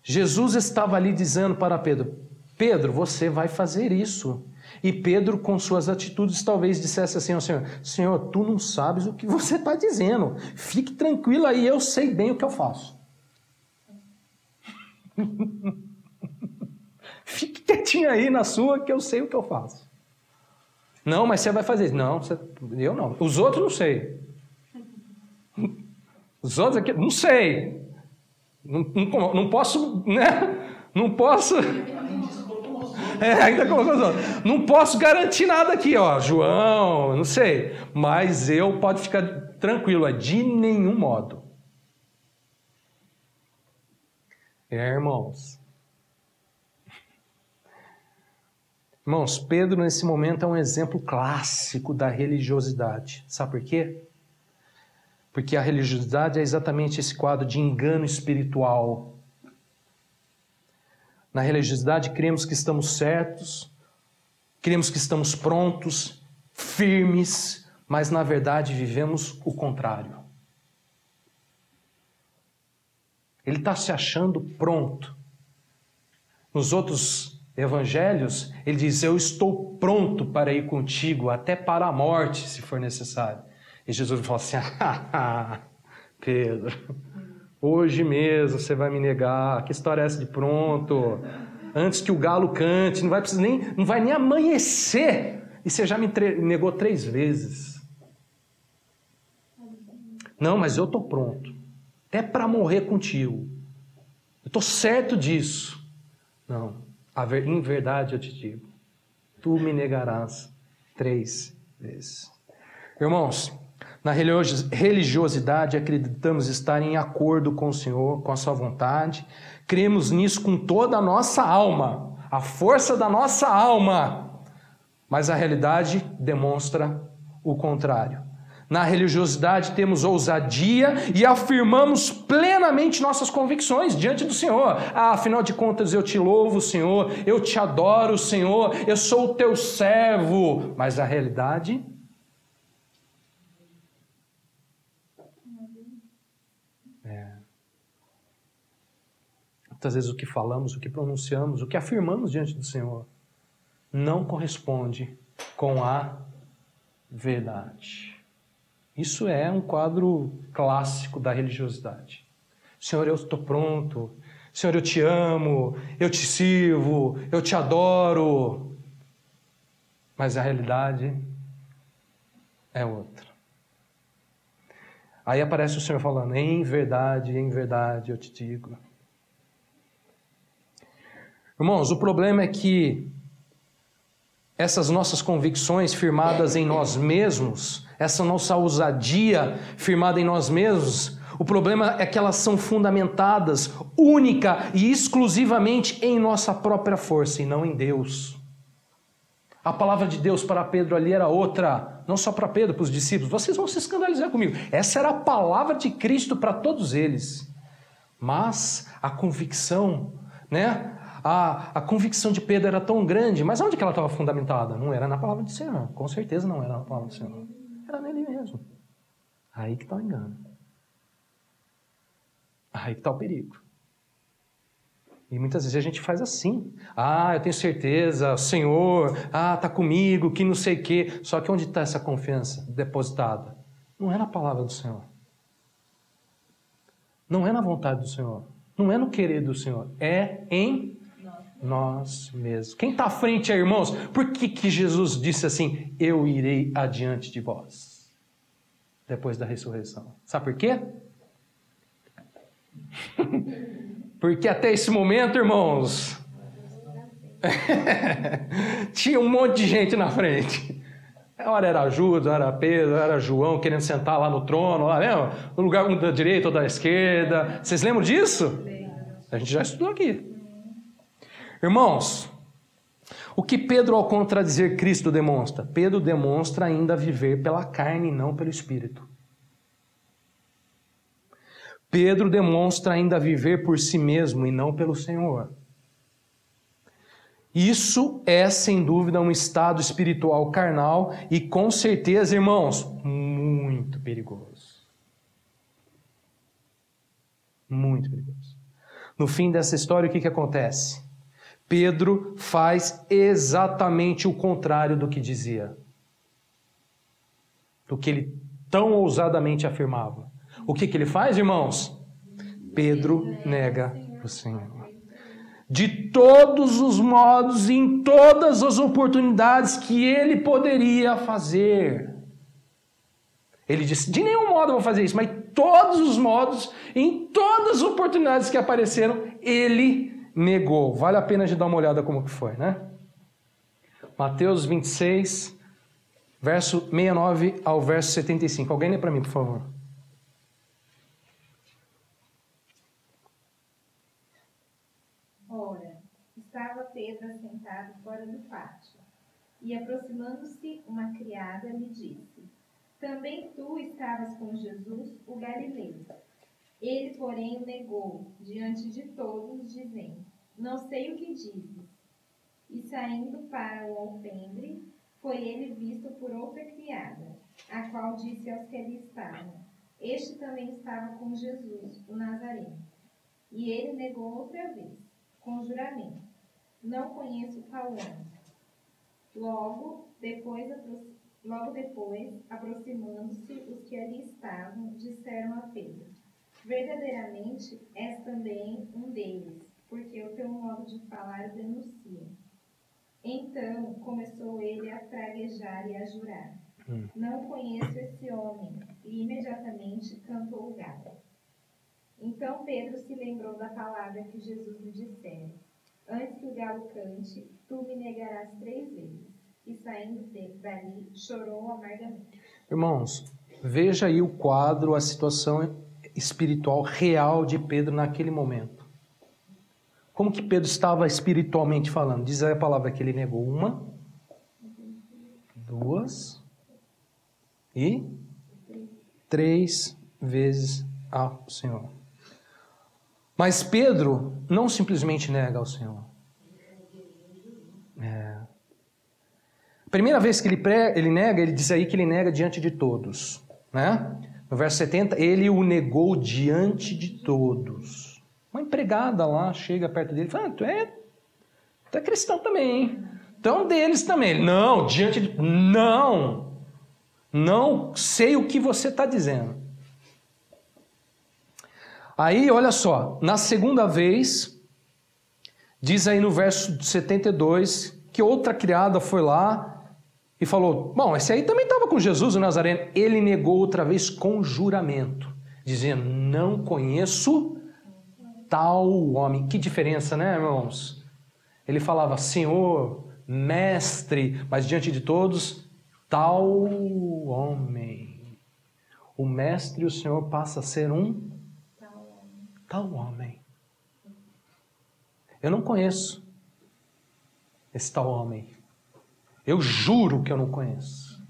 Jesus estava ali dizendo para Pedro, Pedro, você vai fazer isso. E Pedro, com suas atitudes, talvez dissesse assim ao Senhor, Senhor, tu não sabes o que você está dizendo. Fique tranquilo aí, eu sei bem o que eu faço. Fique quietinho aí na sua que eu sei o que eu faço. Não, mas você vai fazer isso. Não, eu não. Os outros não sei. Os outros aqui, não sei. Não posso, né? Não posso... ainda colocou os outros. Não posso garantir nada aqui, ó. João, não sei. Mas eu pode ficar tranquilo, de nenhum modo. Irmãos. Irmãos, Pedro nesse momento é um exemplo clássico da religiosidade. Sabe por quê? Porque a religiosidade é exatamente esse quadro de engano espiritual. Na religiosidade cremos que estamos certos, cremos que estamos prontos, firmes, mas na verdade vivemos o contrário. Ele está se achando pronto. Nos outros evangelhos, ele diz, eu estou pronto para ir contigo, até para a morte, se for necessário. E Jesus fala assim, Pedro, hoje mesmo você vai me negar, que história é essa de pronto? Antes que o galo cante, não vai nem amanhecer, e você já me negou 3 vezes. Não, mas eu estou pronto, até para morrer contigo. Eu estou certo disso. Não, em verdade eu te digo, tu me negarás 3 vezes. Irmãos, na religiosidade acreditamos estar em acordo com o Senhor, com a sua vontade, cremos nisso com toda a nossa alma, a força da nossa alma, mas a realidade demonstra o contrário. Na religiosidade temos ousadia e afirmamos plenamente nossas convicções diante do Senhor. Afinal de contas, eu te louvo, Senhor, eu te adoro, Senhor, eu sou o teu servo. Mas a realidade... Muitas vezes o que falamos, o que pronunciamos, o que afirmamos diante do Senhor não corresponde com a verdade. Isso é um quadro clássico da religiosidade. Senhor, eu estou pronto. Senhor, eu te amo, eu te sirvo, eu te adoro. Mas a realidade é outra. Aí aparece o Senhor falando, em verdade eu te digo. Irmãos, o problema é que essas nossas convicções firmadas em nós mesmos, essa nossa ousadia firmada em nós mesmos, o problema é que elas são fundamentadas única e exclusivamente em nossa própria força e não em Deus. A palavra de Deus para Pedro ali era outra, não só para Pedro, para os discípulos. Vocês vão se escandalizar comigo. Essa era a palavra de Cristo para todos eles. Mas a convicção, né? A convicção de Pedro era tão grande, mas onde que ela estava fundamentada? Não era na palavra do Senhor, com certeza não era na palavra do Senhor. Era nele mesmo. Aí que está o engano. Aí que está o perigo. E muitas vezes a gente faz assim. Eu tenho certeza, Senhor, está comigo, que não sei o quê. Só que onde está essa confiança depositada? Não é na palavra do Senhor. Não é na vontade do Senhor. Não é no querer do Senhor. É em nós mesmos. Quem está à frente aí, irmãos? Por que Jesus disse assim, eu irei adiante de vós? Depois da ressurreição. Sabe por quê? Porque até esse momento, irmãos, tinha um monte de gente na frente. Ora era Judas, ora era Pedro, ora era João querendo sentar lá no trono, lá mesmo, no lugar um da direita ou da esquerda. Vocês lembram disso? A gente já estudou aqui. Irmãos, o que Pedro, ao contradizer Cristo, demonstra? Pedro demonstra ainda viver pela carne e não pelo Espírito. Pedro demonstra ainda viver por si mesmo e não pelo Senhor. Isso é, sem dúvida, um estado espiritual carnal e, com certeza, irmãos, muito perigoso. Muito perigoso. No fim dessa história, o que acontece? Pedro faz exatamente o contrário do que dizia. Do que ele tão ousadamente afirmava. O que ele faz, irmãos? Pedro nega o Senhor. De todos os modos, em todas as oportunidades que ele poderia fazer. Ele disse, de nenhum modo eu vou fazer isso, mas todos os modos, em todas as oportunidades que apareceram, ele negou. Vale a pena de dar uma olhada como que foi, né? Mateus 26, verso 69 ao verso 75. Alguém lê para mim, por favor. Ora, estava Pedro assentado fora do pátio, e aproximando-se uma criada lhe disse, também tu estavas com Jesus, o Galileu. Ele, porém, o negou diante de todos, dizendo, não sei o que dizes. E saindo para o alpendre, foi ele visto por outra criada, a qual disse aos que ali estavam, este também estava com Jesus, o Nazareno. E ele negou outra vez, com juramento, não conheço tal homem. Logo depois, aproximando-se os que ali estavam, disseram a Pedro, verdadeiramente és também um deles, porque o teu modo de falar o denuncia. Então começou ele a praguejar e a jurar, não conheço esse homem, e imediatamente cantou o galo. Então Pedro se lembrou da palavra que Jesus lhe dissera, antes que o galo cante, tu me negarás 3 vezes. E saindo dali, chorou amargamente. Irmãos, veja aí o quadro, a situação espiritual real de Pedro naquele momento. Como que Pedro estava espiritualmente falando? Diz aí a palavra que ele negou 1, 2 e 3 vezes ao Senhor. Mas Pedro não simplesmente nega ao Senhor. A primeira vez que ele nega, ele diz aí que ele nega diante de todos, né? No verso 70, ele o negou diante de todos. Uma empregada lá chega perto dele e fala, tu é cristão também, hein? Tu é um deles também. Ele, não, diante de... Não sei o que você está dizendo. Aí, olha só, na segunda vez, diz aí no verso 72, que outra criada foi lá e falou, bom, esse aí também estava com Jesus, o Nazareno. Ele negou outra vez com juramento, dizendo, não conheço tal homem. Que diferença, né, irmãos? Ele falava, Senhor, mestre, mas diante de todos, tal homem. O mestre e o Senhor passa a ser um tal homem. Eu não conheço esse tal homem. Eu juro que eu não conheço.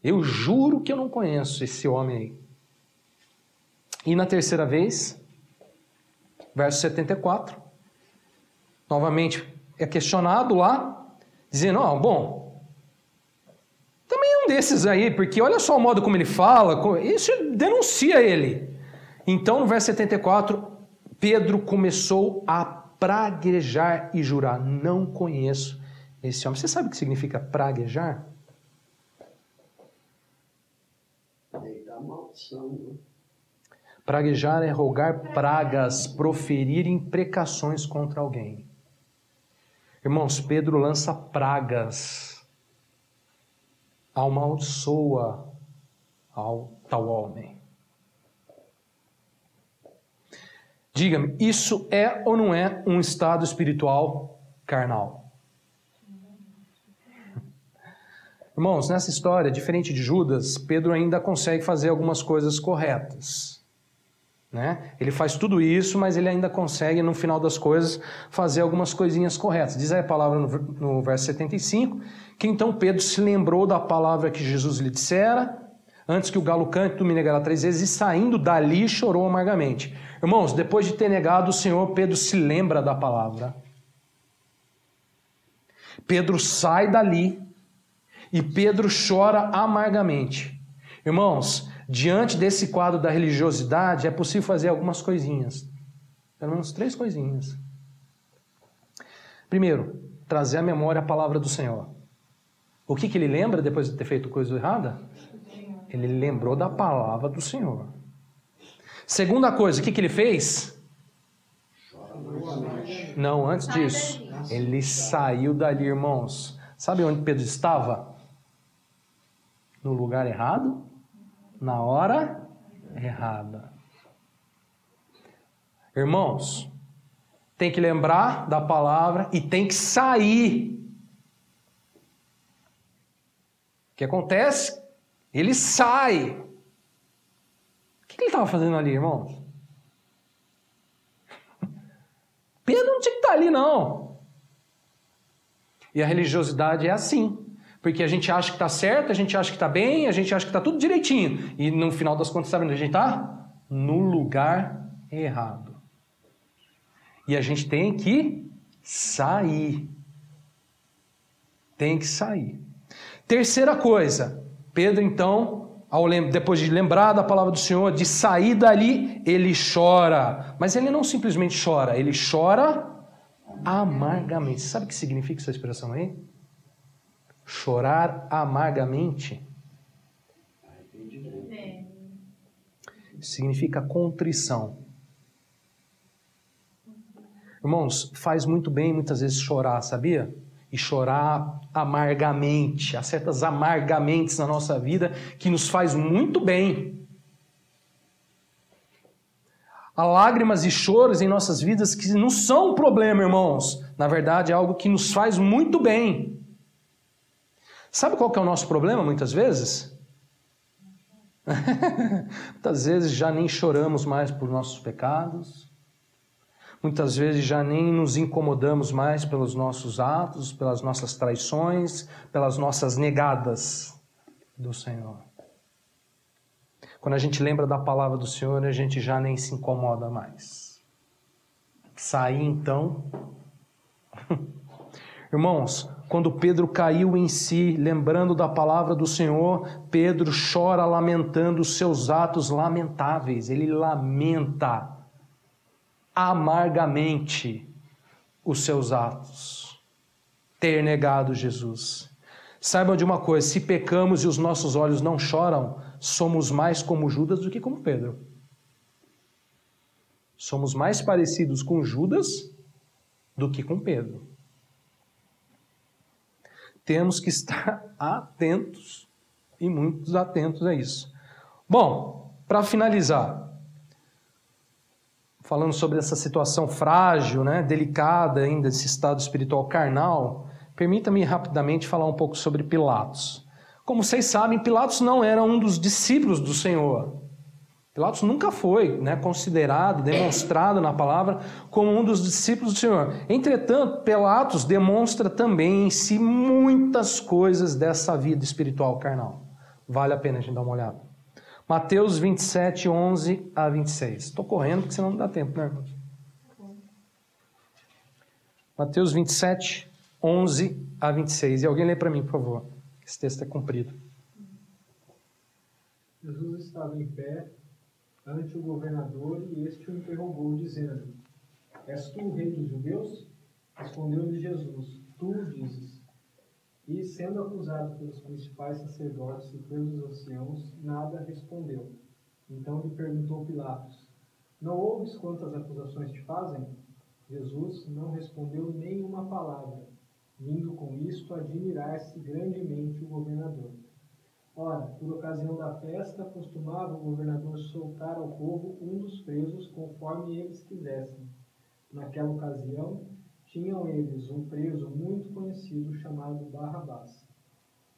Eu juro que eu não conheço esse homem aí. E na terceira vez, verso 74, novamente é questionado lá, dizendo, bom, também é um desses aí, porque olha só o modo como ele fala, isso denuncia ele. Então, no verso 74, Pedro começou a praguejar e jurar, não conheço esse homem. Você sabe o que significa praguejar? Deitar maldição, né? Praguejar é rogar pragas, proferir imprecações contra alguém. Irmãos, Pedro lança pragas, amaldiçoa ao tal homem. Diga-me, isso é ou não é um estado espiritual carnal? Irmãos, nessa história, diferente de Judas, Pedro ainda consegue fazer algumas coisas corretas. Né? Ele faz tudo isso, mas ele ainda consegue, no final das coisas, fazer algumas coisinhas corretas. Diz aí a palavra no verso 75, que então Pedro se lembrou da palavra que Jesus lhe dissera, antes que o galo cante, tu me negarás 3 vezes, e saindo dali chorou amargamente. Irmãos, depois de ter negado o Senhor, Pedro se lembra da palavra. Pedro sai dali e Pedro chora amargamente. Irmãos, diante desse quadro da religiosidade, é possível fazer algumas coisinhas. Pelo menos 3 coisinhas. Primeiro, trazer à memória a palavra do Senhor. O que ele lembra depois de ter feito coisa errada? Ele lembrou da palavra do Senhor. Segunda coisa, o que ele fez? Não, antes disso, ele saiu dali, irmãos. Sabe onde Pedro estava? No lugar errado? Na hora errada. Irmãos, tem que lembrar da palavra e tem que sair. O que acontece? Ele sai. O que ele estava fazendo ali, irmãos? Pedro não tinha que estar ali, não. E a religiosidade é assim. Porque a gente acha que está certo, a gente acha que está bem, a gente acha que está tudo direitinho. E no final das contas, sabe onde a gente está? No lugar errado. E a gente tem que sair. Tem que sair. Terceira coisa, Pedro então, depois de lembrar da palavra do Senhor, de sair dali, ele chora. Mas ele não simplesmente chora, ele chora amargamente. Sabe o que significa essa expressão aí? Chorar amargamente significa contrição. Irmãos, faz muito bem muitas vezes chorar, sabia? E chorar amargamente. Há certas amargamentes na nossa vida que nos faz muito bem. Há lágrimas e choros em nossas vidas que não são um problema, irmãos. Na verdade, é algo que nos faz muito bem. Sabe qual que é o nosso problema, muitas vezes? Muitas vezes já nem choramos mais por nossos pecados. Muitas vezes já nem nos incomodamos mais pelos nossos atos, pelas nossas traições, pelas nossas negadas do Senhor. Quando a gente lembra da palavra do Senhor, a gente já nem se incomoda mais. Sair então... Irmãos, quando Pedro caiu em si, lembrando da palavra do Senhor, Pedro chora lamentando os seus atos lamentáveis. Ele lamenta amargamente os seus atos, ter negado Jesus. Saibam de uma coisa, se pecamos e os nossos olhos não choram, somos mais como Judas do que como Pedro. Somos mais parecidos com Judas do que com Pedro. Temos que estar atentos, e muitos atentos a isso. Bom, para finalizar, falando sobre essa situação frágil, delicada ainda, esse estado espiritual carnal, permita-me rapidamente falar um pouco sobre Pilatos. Como vocês sabem, Pilatos não era um dos discípulos do Senhor. Pilatos nunca foi considerado, demonstrado na palavra como um dos discípulos do Senhor. Entretanto, Pilatos demonstra também em si muitas coisas dessa vida espiritual carnal. Vale a pena a gente dar uma olhada. Mateus 27, 11 a 26. Estou correndo porque senão não dá tempo, né, irmãos? Mateus 27, 11 a 26. E alguém lê para mim, por favor. Esse texto é comprido. Jesus estava em pé ante o governador e este o interrogou, dizendo: És tu o rei dos judeus? Respondeu-lhe Jesus: Tu o dizes. E, sendo acusado pelos principais sacerdotes e pelos anciãos, nada respondeu. Então lhe perguntou Pilatos: Não ouves quantas acusações te fazem? Jesus não respondeu nenhuma palavra, vindo com isto admirar-se grandemente o governador. Ora, por ocasião da festa, costumava o governador soltar ao povo um dos presos conforme eles quisessem. Naquela ocasião, tinham eles um preso muito conhecido chamado Barrabás.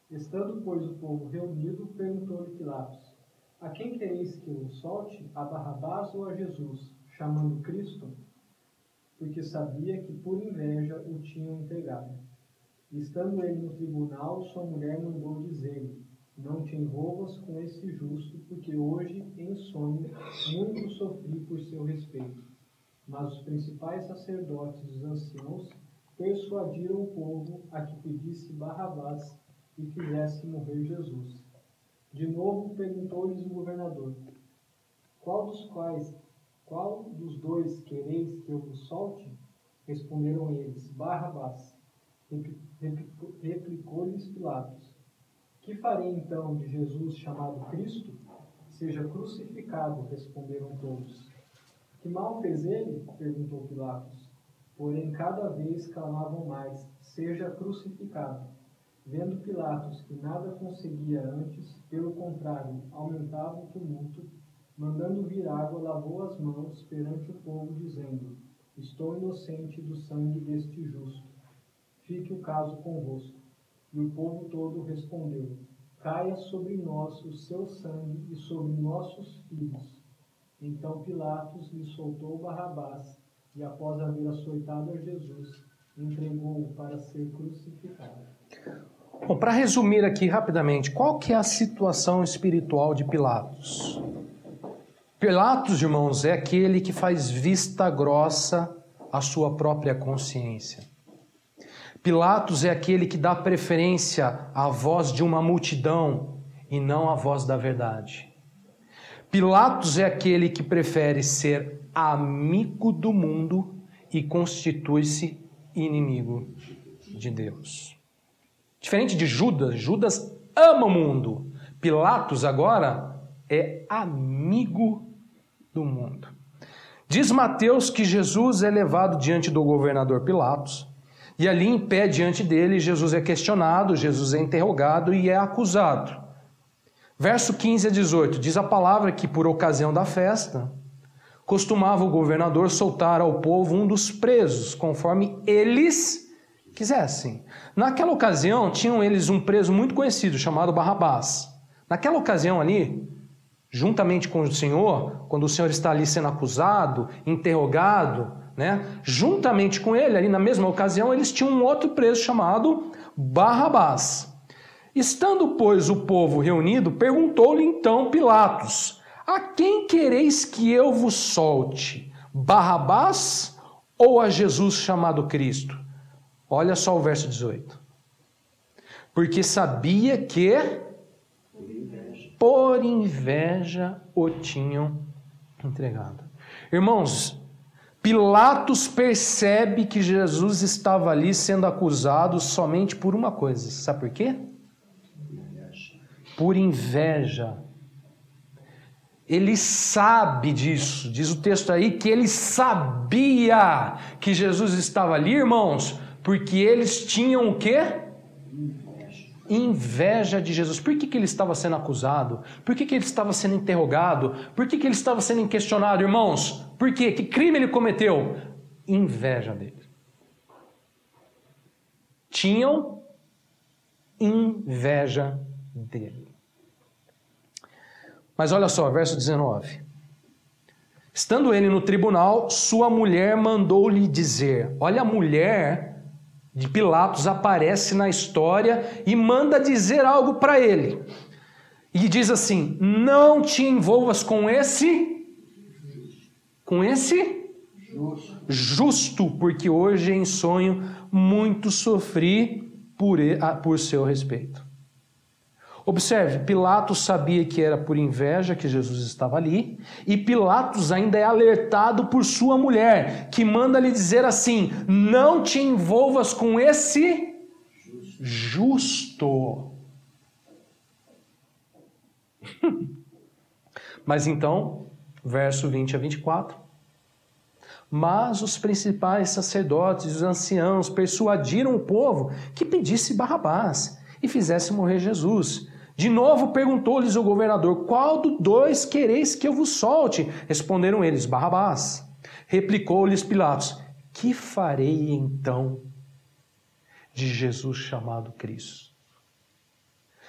Estando, pois, o povo reunido, perguntou-lhe Pilatos: A quem quereis que eu solte, a Barrabás ou a Jesus, chamando Cristo? Porque sabia que por inveja o tinham entregado. E estando ele no tribunal, sua mulher mandou dizer-lhe: Não te envolvas com esse justo, porque hoje, em sonho, muito sofri por seu respeito. Mas os principais sacerdotes e os anciãos persuadiram o povo a que pedisse Barrabás e fizesse morrer Jesus. De novo perguntou-lhes o governador: Qual dos dois quereis que eu vos solte? Responderam eles: Barrabás. Replicou-lhes Pilatos: Que farei então de Jesus chamado Cristo? Seja crucificado, responderam todos. Que mal fez ele? Perguntou Pilatos. Porém, cada vez clamavam mais: Seja crucificado. Vendo Pilatos que nada conseguia antes, pelo contrário, aumentava o tumulto, mandando vir água, lavou as mãos perante o povo, dizendo: Estou inocente do sangue deste justo. Fique o caso convosco. E o povo todo respondeu: Caia sobre nós o seu sangue e sobre nossos filhos. Então Pilatos lhe soltou Barrabás e, após haver açoitado a Jesus, entregou-o para ser crucificado. Bom, para resumir aqui rapidamente, qual que é a situação espiritual de Pilatos? Pilatos, irmãos, é aquele que faz vista grossa à sua própria consciência. Pilatos é aquele que dá preferência à voz de uma multidão e não à voz da verdade. Pilatos é aquele que prefere ser amigo do mundo e constitui-se inimigo de Deus. Diferente de Judas, Judas ama o mundo. Pilatos agora é amigo do mundo. Diz Mateus que Jesus é levado diante do governador Pilatos e ali em pé diante dele Jesus é questionado, Jesus é interrogado e é acusado. Verso 15 a 18, diz a palavra que por ocasião da festa, costumava o governador soltar ao povo um dos presos, conforme eles quisessem. Naquela ocasião, tinham eles um preso muito conhecido, chamado Barrabás. Naquela ocasião ali, juntamente com o Senhor, quando o Senhor está ali sendo acusado, interrogado, né? Juntamente com ele, ali na mesma ocasião, eles tinham um outro preso chamado Barrabás. Estando, pois, o povo reunido, perguntou-lhe então Pilatos: a quem quereis que eu vos solte? Barrabás ou a Jesus chamado Cristo? Olha só o verso 18. Porque sabia que por inveja o tinham entregado. Irmãos, Pilatos percebe que Jesus estava ali sendo acusado somente por uma coisa. Sabe por quê? Por inveja. Ele sabe disso. Diz o texto aí que ele sabia que Jesus estava ali, irmãos, porque eles tinham o quê? Inveja de Jesus. Por que ele estava sendo acusado? Por que ele estava sendo interrogado? Por que ele estava sendo questionado, irmãos? Por quê? Que crime ele cometeu? Inveja dele. Tinham inveja dele. Mas olha só, verso 19. Estando ele no tribunal, sua mulher mandou-lhe dizer. Olha, a mulher de Pilatos aparece na história e manda dizer algo para ele. E diz assim: não te envolvas com esse justo, porque hoje em sonho muito sofri por seu respeito. Observe, Pilatos sabia que era por inveja que Jesus estava ali, e Pilatos ainda é alertado por sua mulher, que manda lhe dizer assim: não te envolvas com esse justo. Mas então, verso 20 a 24. Mas os principais sacerdotes e os anciãos persuadiram o povo que pedisse Barrabás e fizesse morrer Jesus. De novo perguntou-lhes o governador: qual dos dois quereis que eu vos solte? Responderam eles: Barrabás. Replicou-lhes Pilatos: que farei então de Jesus chamado Cristo?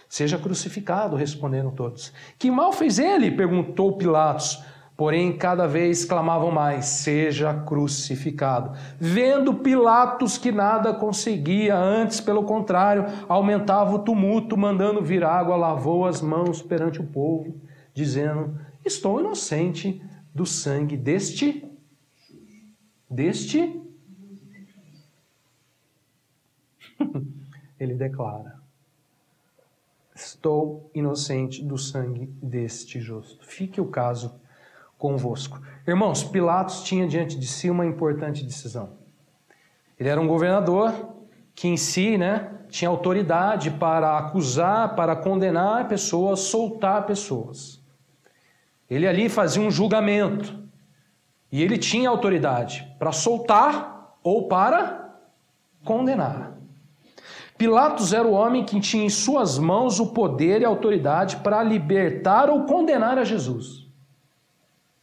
Seja crucificado, responderam todos. Que mal fez ele? Perguntou Pilatos. Porém, cada vez clamavam mais: seja crucificado. Vendo Pilatos que nada conseguia, antes, pelo contrário, aumentava o tumulto, mandando vir água, lavou as mãos perante o povo, dizendo: estou inocente do sangue deste. Ele declara: estou inocente do sangue deste justo. Fique o caso convosco. Irmãos, Pilatos tinha diante de si uma importante decisão. Ele era um governador que em si, tinha autoridade para acusar, para condenar pessoas, soltar pessoas. Ele ali fazia um julgamento. E ele tinha autoridade para soltar ou para condenar. Pilatos era o homem que tinha em suas mãos o poder e a autoridade para libertar ou condenar a Jesus.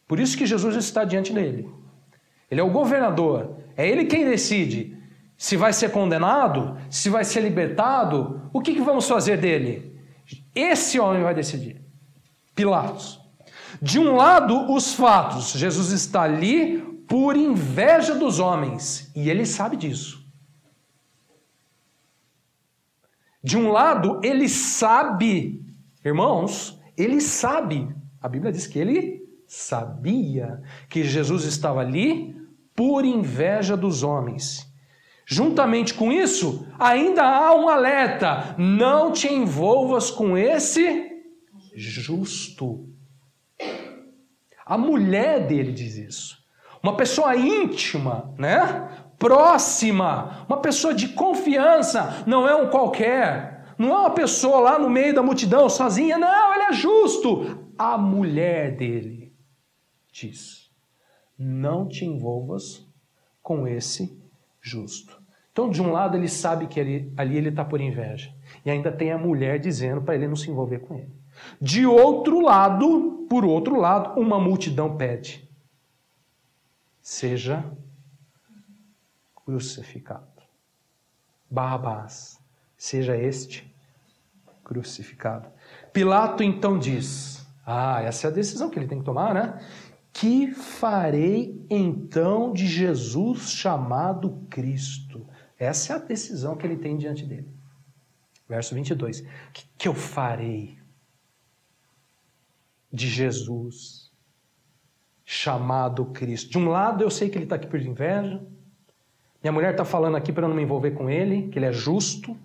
Por isso que Jesus está diante dele. Ele é o governador. É ele quem decide se vai ser condenado, se vai ser libertado. O que vamos fazer dele? Esse homem vai decidir. Pilatos. De um lado, os fatos. Jesus está ali por inveja dos homens. E ele sabe disso. De um lado, ele sabe. Irmãos, ele sabe. A Bíblia diz que ele sabia que Jesus estava ali por inveja dos homens. Juntamente com isso, ainda há um alerta: não te envolvas com esse justo. A mulher dele diz isso. Uma pessoa íntima, próxima, uma pessoa de confiança, não é um qualquer, não é uma pessoa lá no meio da multidão sozinha, não, ele é justo. A mulher dele diz: não te envolvas com esse justo. Então, de um lado, ele sabe que ali ele está por inveja. E ainda tem a mulher dizendo para ele não se envolver com ele. De outro lado, por outro lado, uma multidão pede: seja crucificado. Barrabás, seja este crucificado. Pilato então diz: essa é a decisão que ele tem que tomar, Que farei então de Jesus chamado Cristo? Essa é a decisão que ele tem diante dele. Verso 22. O que eu farei de Jesus chamado Cristo? De um lado eu sei que ele está aqui por inveja. Minha mulher está falando aqui para eu não me envolver com ele, que ele é justo.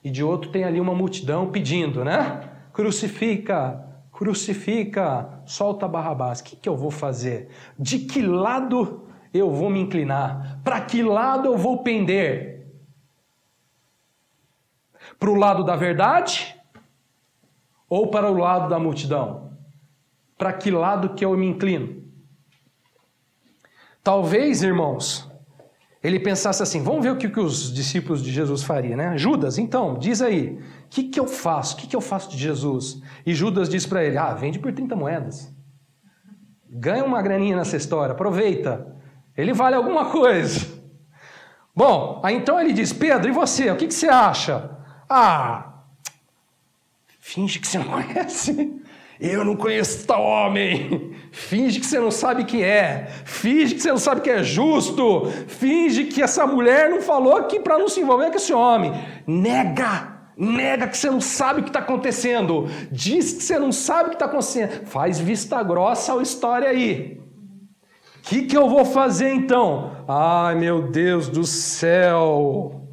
E de outro tem ali uma multidão pedindo, né? Crucifica, crucifica, solta Barrabás. O que eu vou fazer? De que lado eu vou me inclinar? Para que lado eu vou pender? Para o lado da verdade ou para o lado da multidão? Para que lado que eu me inclino? Talvez, irmãos, ele pensasse assim, vamos ver o que os discípulos de Jesus fariam, né? Judas, então, diz aí, o que eu faço? O que eu faço de Jesus? E Judas diz para ele, vende por 30 moedas. Ganha uma graninha nessa história, aproveita. Ele vale alguma coisa. Bom, aí então ele diz, Pedro, e você? O que você acha? Finge que você não conhece. Eu não conheço tal homem. Finge que você não sabe quem é. Finge que você não sabe que é justo. Finge que essa mulher não falou aqui para não se envolver com esse homem. Nega que você não sabe o que está acontecendo. Diz que você não sabe o que está acontecendo. Faz vista grossa a história aí. O que eu vou fazer então? Ai, meu Deus do céu.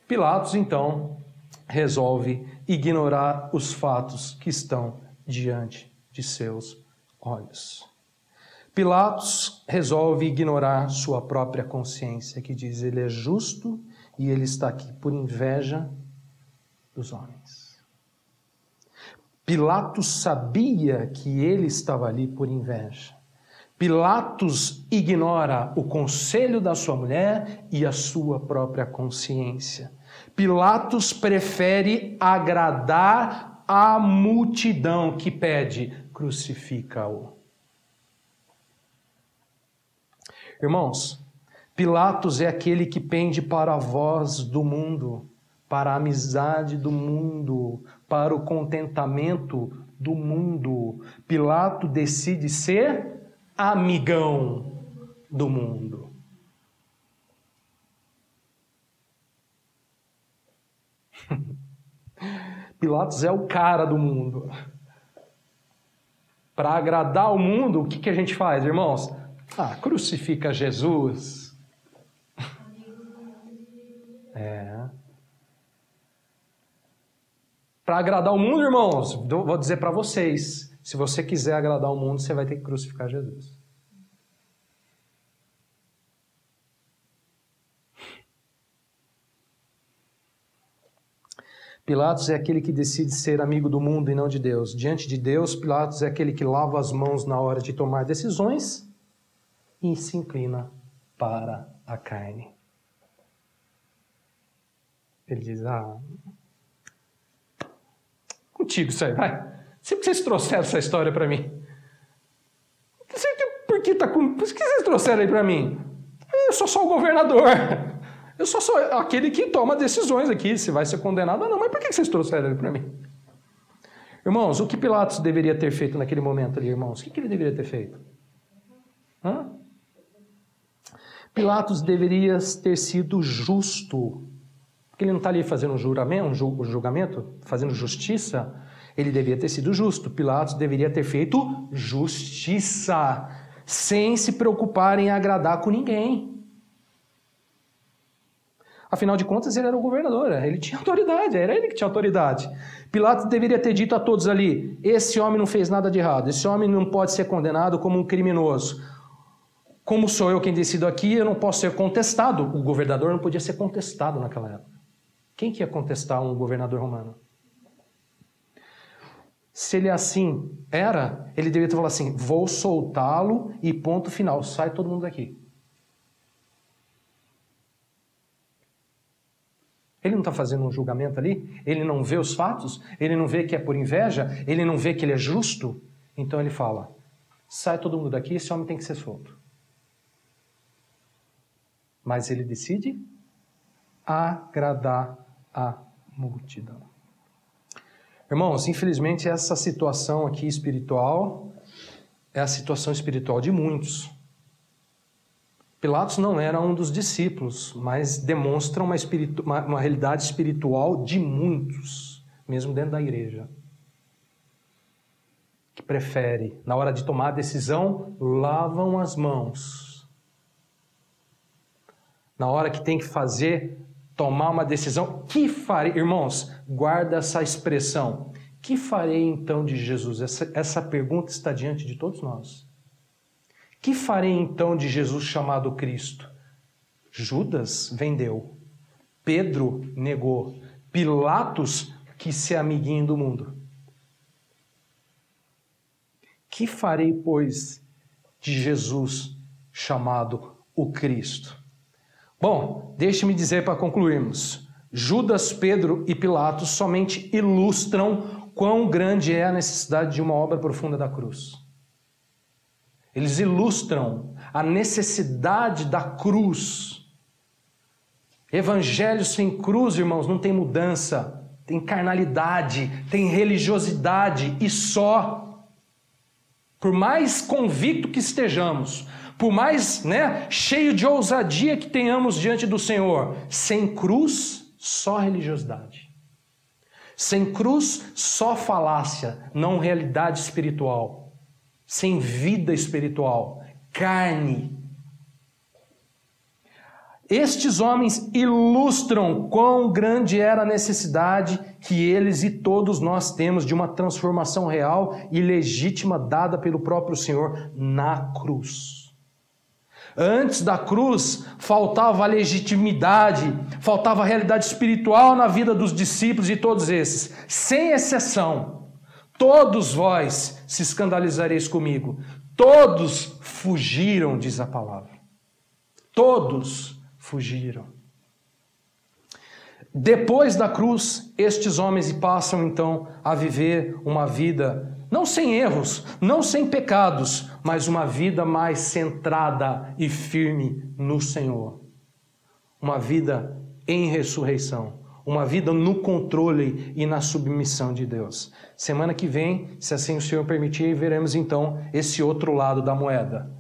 Pilatos, então, resolve ignorar os fatos que estão diante de seus olhos. Pilatos resolve ignorar sua própria consciência, que diz ele é justo e ele está aqui por inveja dos homens. Pilatos sabia que ele estava ali por inveja. Pilatos ignora o conselho da sua mulher e a sua própria consciência. Pilatos prefere agradar a multidão que pede, crucifica-o. Irmãos, Pilatos é aquele que pende para a voz do mundo, para a amizade do mundo, para o contentamento do mundo. Pilatos decide ser amigão do mundo. Pilatos é o cara do mundo. Para agradar o mundo, o que a gente faz, irmãos? Crucifica Jesus. Para agradar o mundo, irmãos, vou dizer para vocês, se você quiser agradar o mundo, você vai ter que crucificar Jesus. Pilatos é aquele que decide ser amigo do mundo e não de Deus. Diante de Deus, Pilatos é aquele que lava as mãos na hora de tomar decisões e se inclina para a carne. Ele diz, contigo isso aí, vai. Sempre que vocês trouxeram essa história para mim. Por que vocês trouxeram aí para mim? Eu sou só o governador. Eu sou só aquele que toma decisões aqui, se vai ser condenado ou não. Mas por que vocês trouxeram ele para mim? Irmãos, o que Pilatos deveria ter feito naquele momento ali, irmãos? O que ele deveria ter feito? Pilatos deveria ter sido justo. Porque ele não está ali fazendo um julgamento, fazendo justiça. Ele deveria ter sido justo. Pilatos deveria ter feito justiça, sem se preocupar em agradar com ninguém. Afinal de contas, ele era o governador, ele tinha autoridade, era ele que tinha autoridade. Pilatos deveria ter dito a todos ali, esse homem não fez nada de errado, esse homem não pode ser condenado como um criminoso. Como sou eu quem decido aqui, eu não posso ser contestado. O governador não podia ser contestado naquela época. Quem que ia contestar um governador romano? Se ele assim era, ele deveria ter falado assim, vou soltá-lo e ponto final, sai todo mundo daqui. Ele não está fazendo um julgamento ali? Ele não vê os fatos? Ele não vê que é por inveja? Ele não vê que ele é justo? Então ele fala, sai todo mundo daqui, esse homem tem que ser solto. Mas ele decide agradar a multidão. Irmãos, infelizmente essa situação aqui espiritual é a situação espiritual de muitos. Pilatos não era um dos discípulos, mas demonstra uma realidade espiritual de muitos, mesmo dentro da igreja, que prefere, na hora de tomar a decisão, lavam as mãos. Na hora que tem que tomar uma decisão, que farei? Irmãos, guarda essa expressão. Que farei então de Jesus? Essa pergunta está diante de todos nós. Que farei então de Jesus chamado Cristo? Judas vendeu, Pedro negou, Pilatos quis ser amiguinho do mundo. Que farei, pois, de Jesus chamado o Cristo? Bom, deixe-me dizer para concluirmos. Judas, Pedro e Pilatos somente ilustram quão grande é a necessidade de uma obra profunda da cruz. Eles ilustram a necessidade da cruz. Evangelho sem cruz, irmãos, não tem mudança, tem carnalidade, tem religiosidade e só. Por mais convicto que estejamos, por mais cheio de ousadia que tenhamos diante do Senhor, sem cruz, só religiosidade. Sem cruz, só falácia, não realidade espiritual. Sem vida espiritual, carne. Estes homens ilustram quão grande era a necessidade que eles e todos nós temos de uma transformação real e legítima dada pelo próprio Senhor na cruz. Antes da cruz, faltava a legitimidade, faltava a realidade espiritual na vida dos discípulos e todos esses, sem exceção. Todos vós se escandalizareis comigo. Todos fugiram, diz a palavra. Todos fugiram. Depois da cruz, estes homens passam então a viver uma vida, não sem erros, não sem pecados, mas uma vida mais centrada e firme no Senhor. Uma vida em ressurreição. Uma vida no controle e na submissão de Deus. Semana que vem, se assim o Senhor permitir, veremos então esse outro lado da moeda,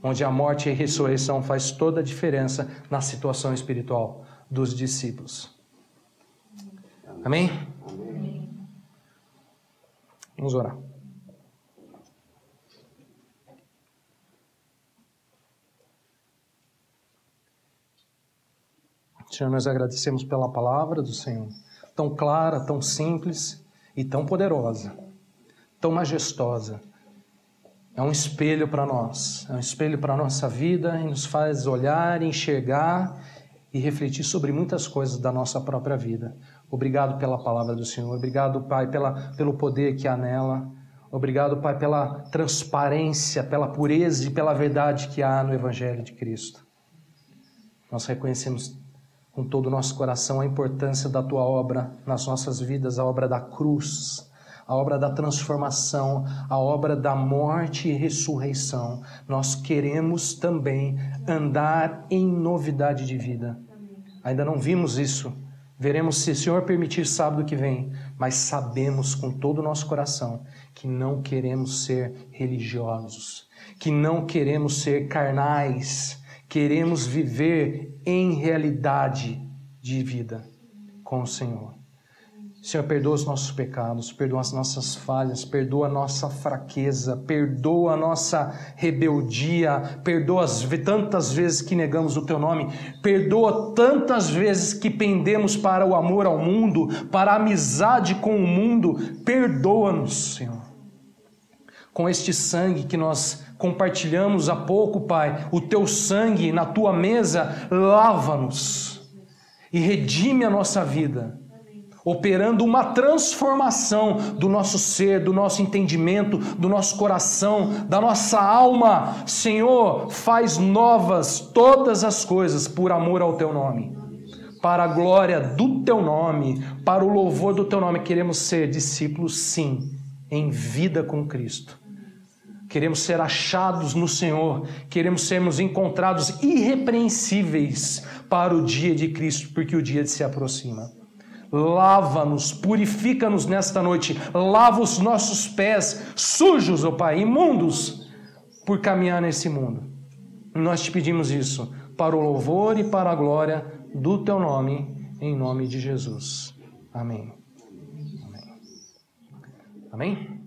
onde a morte e a ressurreição faz toda a diferença na situação espiritual dos discípulos. Amém? Amém. Vamos orar. Senhor, nós agradecemos pela palavra do Senhor, tão clara, tão simples e tão poderosa, tão majestosa. É um espelho para nós, é um espelho para a nossa vida e nos faz olhar, enxergar e refletir sobre muitas coisas da nossa própria vida. Obrigado pela palavra do Senhor, obrigado, Pai, pelo poder que há nela, obrigado, Pai, pela transparência, pela pureza e pela verdade que há no Evangelho de Cristo. Nós reconhecemos com todo o nosso coração a importância da Tua obra nas nossas vidas, a obra da cruz, a obra da transformação, a obra da morte e ressurreição. Nós queremos também andar em novidade de vida. Ainda não vimos isso. Veremos se o Senhor permitir sábado que vem, mas sabemos com todo o nosso coração que não queremos ser religiosos, que não queremos ser carnais, queremos viver em realidade de vida com o Senhor. Senhor, perdoa os nossos pecados, perdoa as nossas falhas, perdoa a nossa fraqueza, perdoa a nossa rebeldia, perdoa tantas vezes que negamos o Teu nome, perdoa tantas vezes que pendemos para o amor ao mundo, para a amizade com o mundo. Perdoa-nos, Senhor. Com este sangue que nós compartilhamos há pouco, Pai, o Teu sangue na Tua mesa, lava-nos e redime a nossa vida, operando uma transformação do nosso ser, do nosso entendimento, do nosso coração, da nossa alma. Senhor, faz novas todas as coisas por amor ao Teu nome, para a glória do Teu nome, para o louvor do Teu nome. Queremos ser discípulos, sim, em vida com Cristo. Queremos ser achados no Senhor, queremos sermos encontrados irrepreensíveis para o dia de Cristo, porque o dia se aproxima. Lava-nos, purifica-nos nesta noite, lava os nossos pés sujos, ó Pai, imundos, por caminhar nesse mundo. Nós te pedimos isso para o louvor e para a glória do teu nome, em nome de Jesus. Amém. Amém. Amém?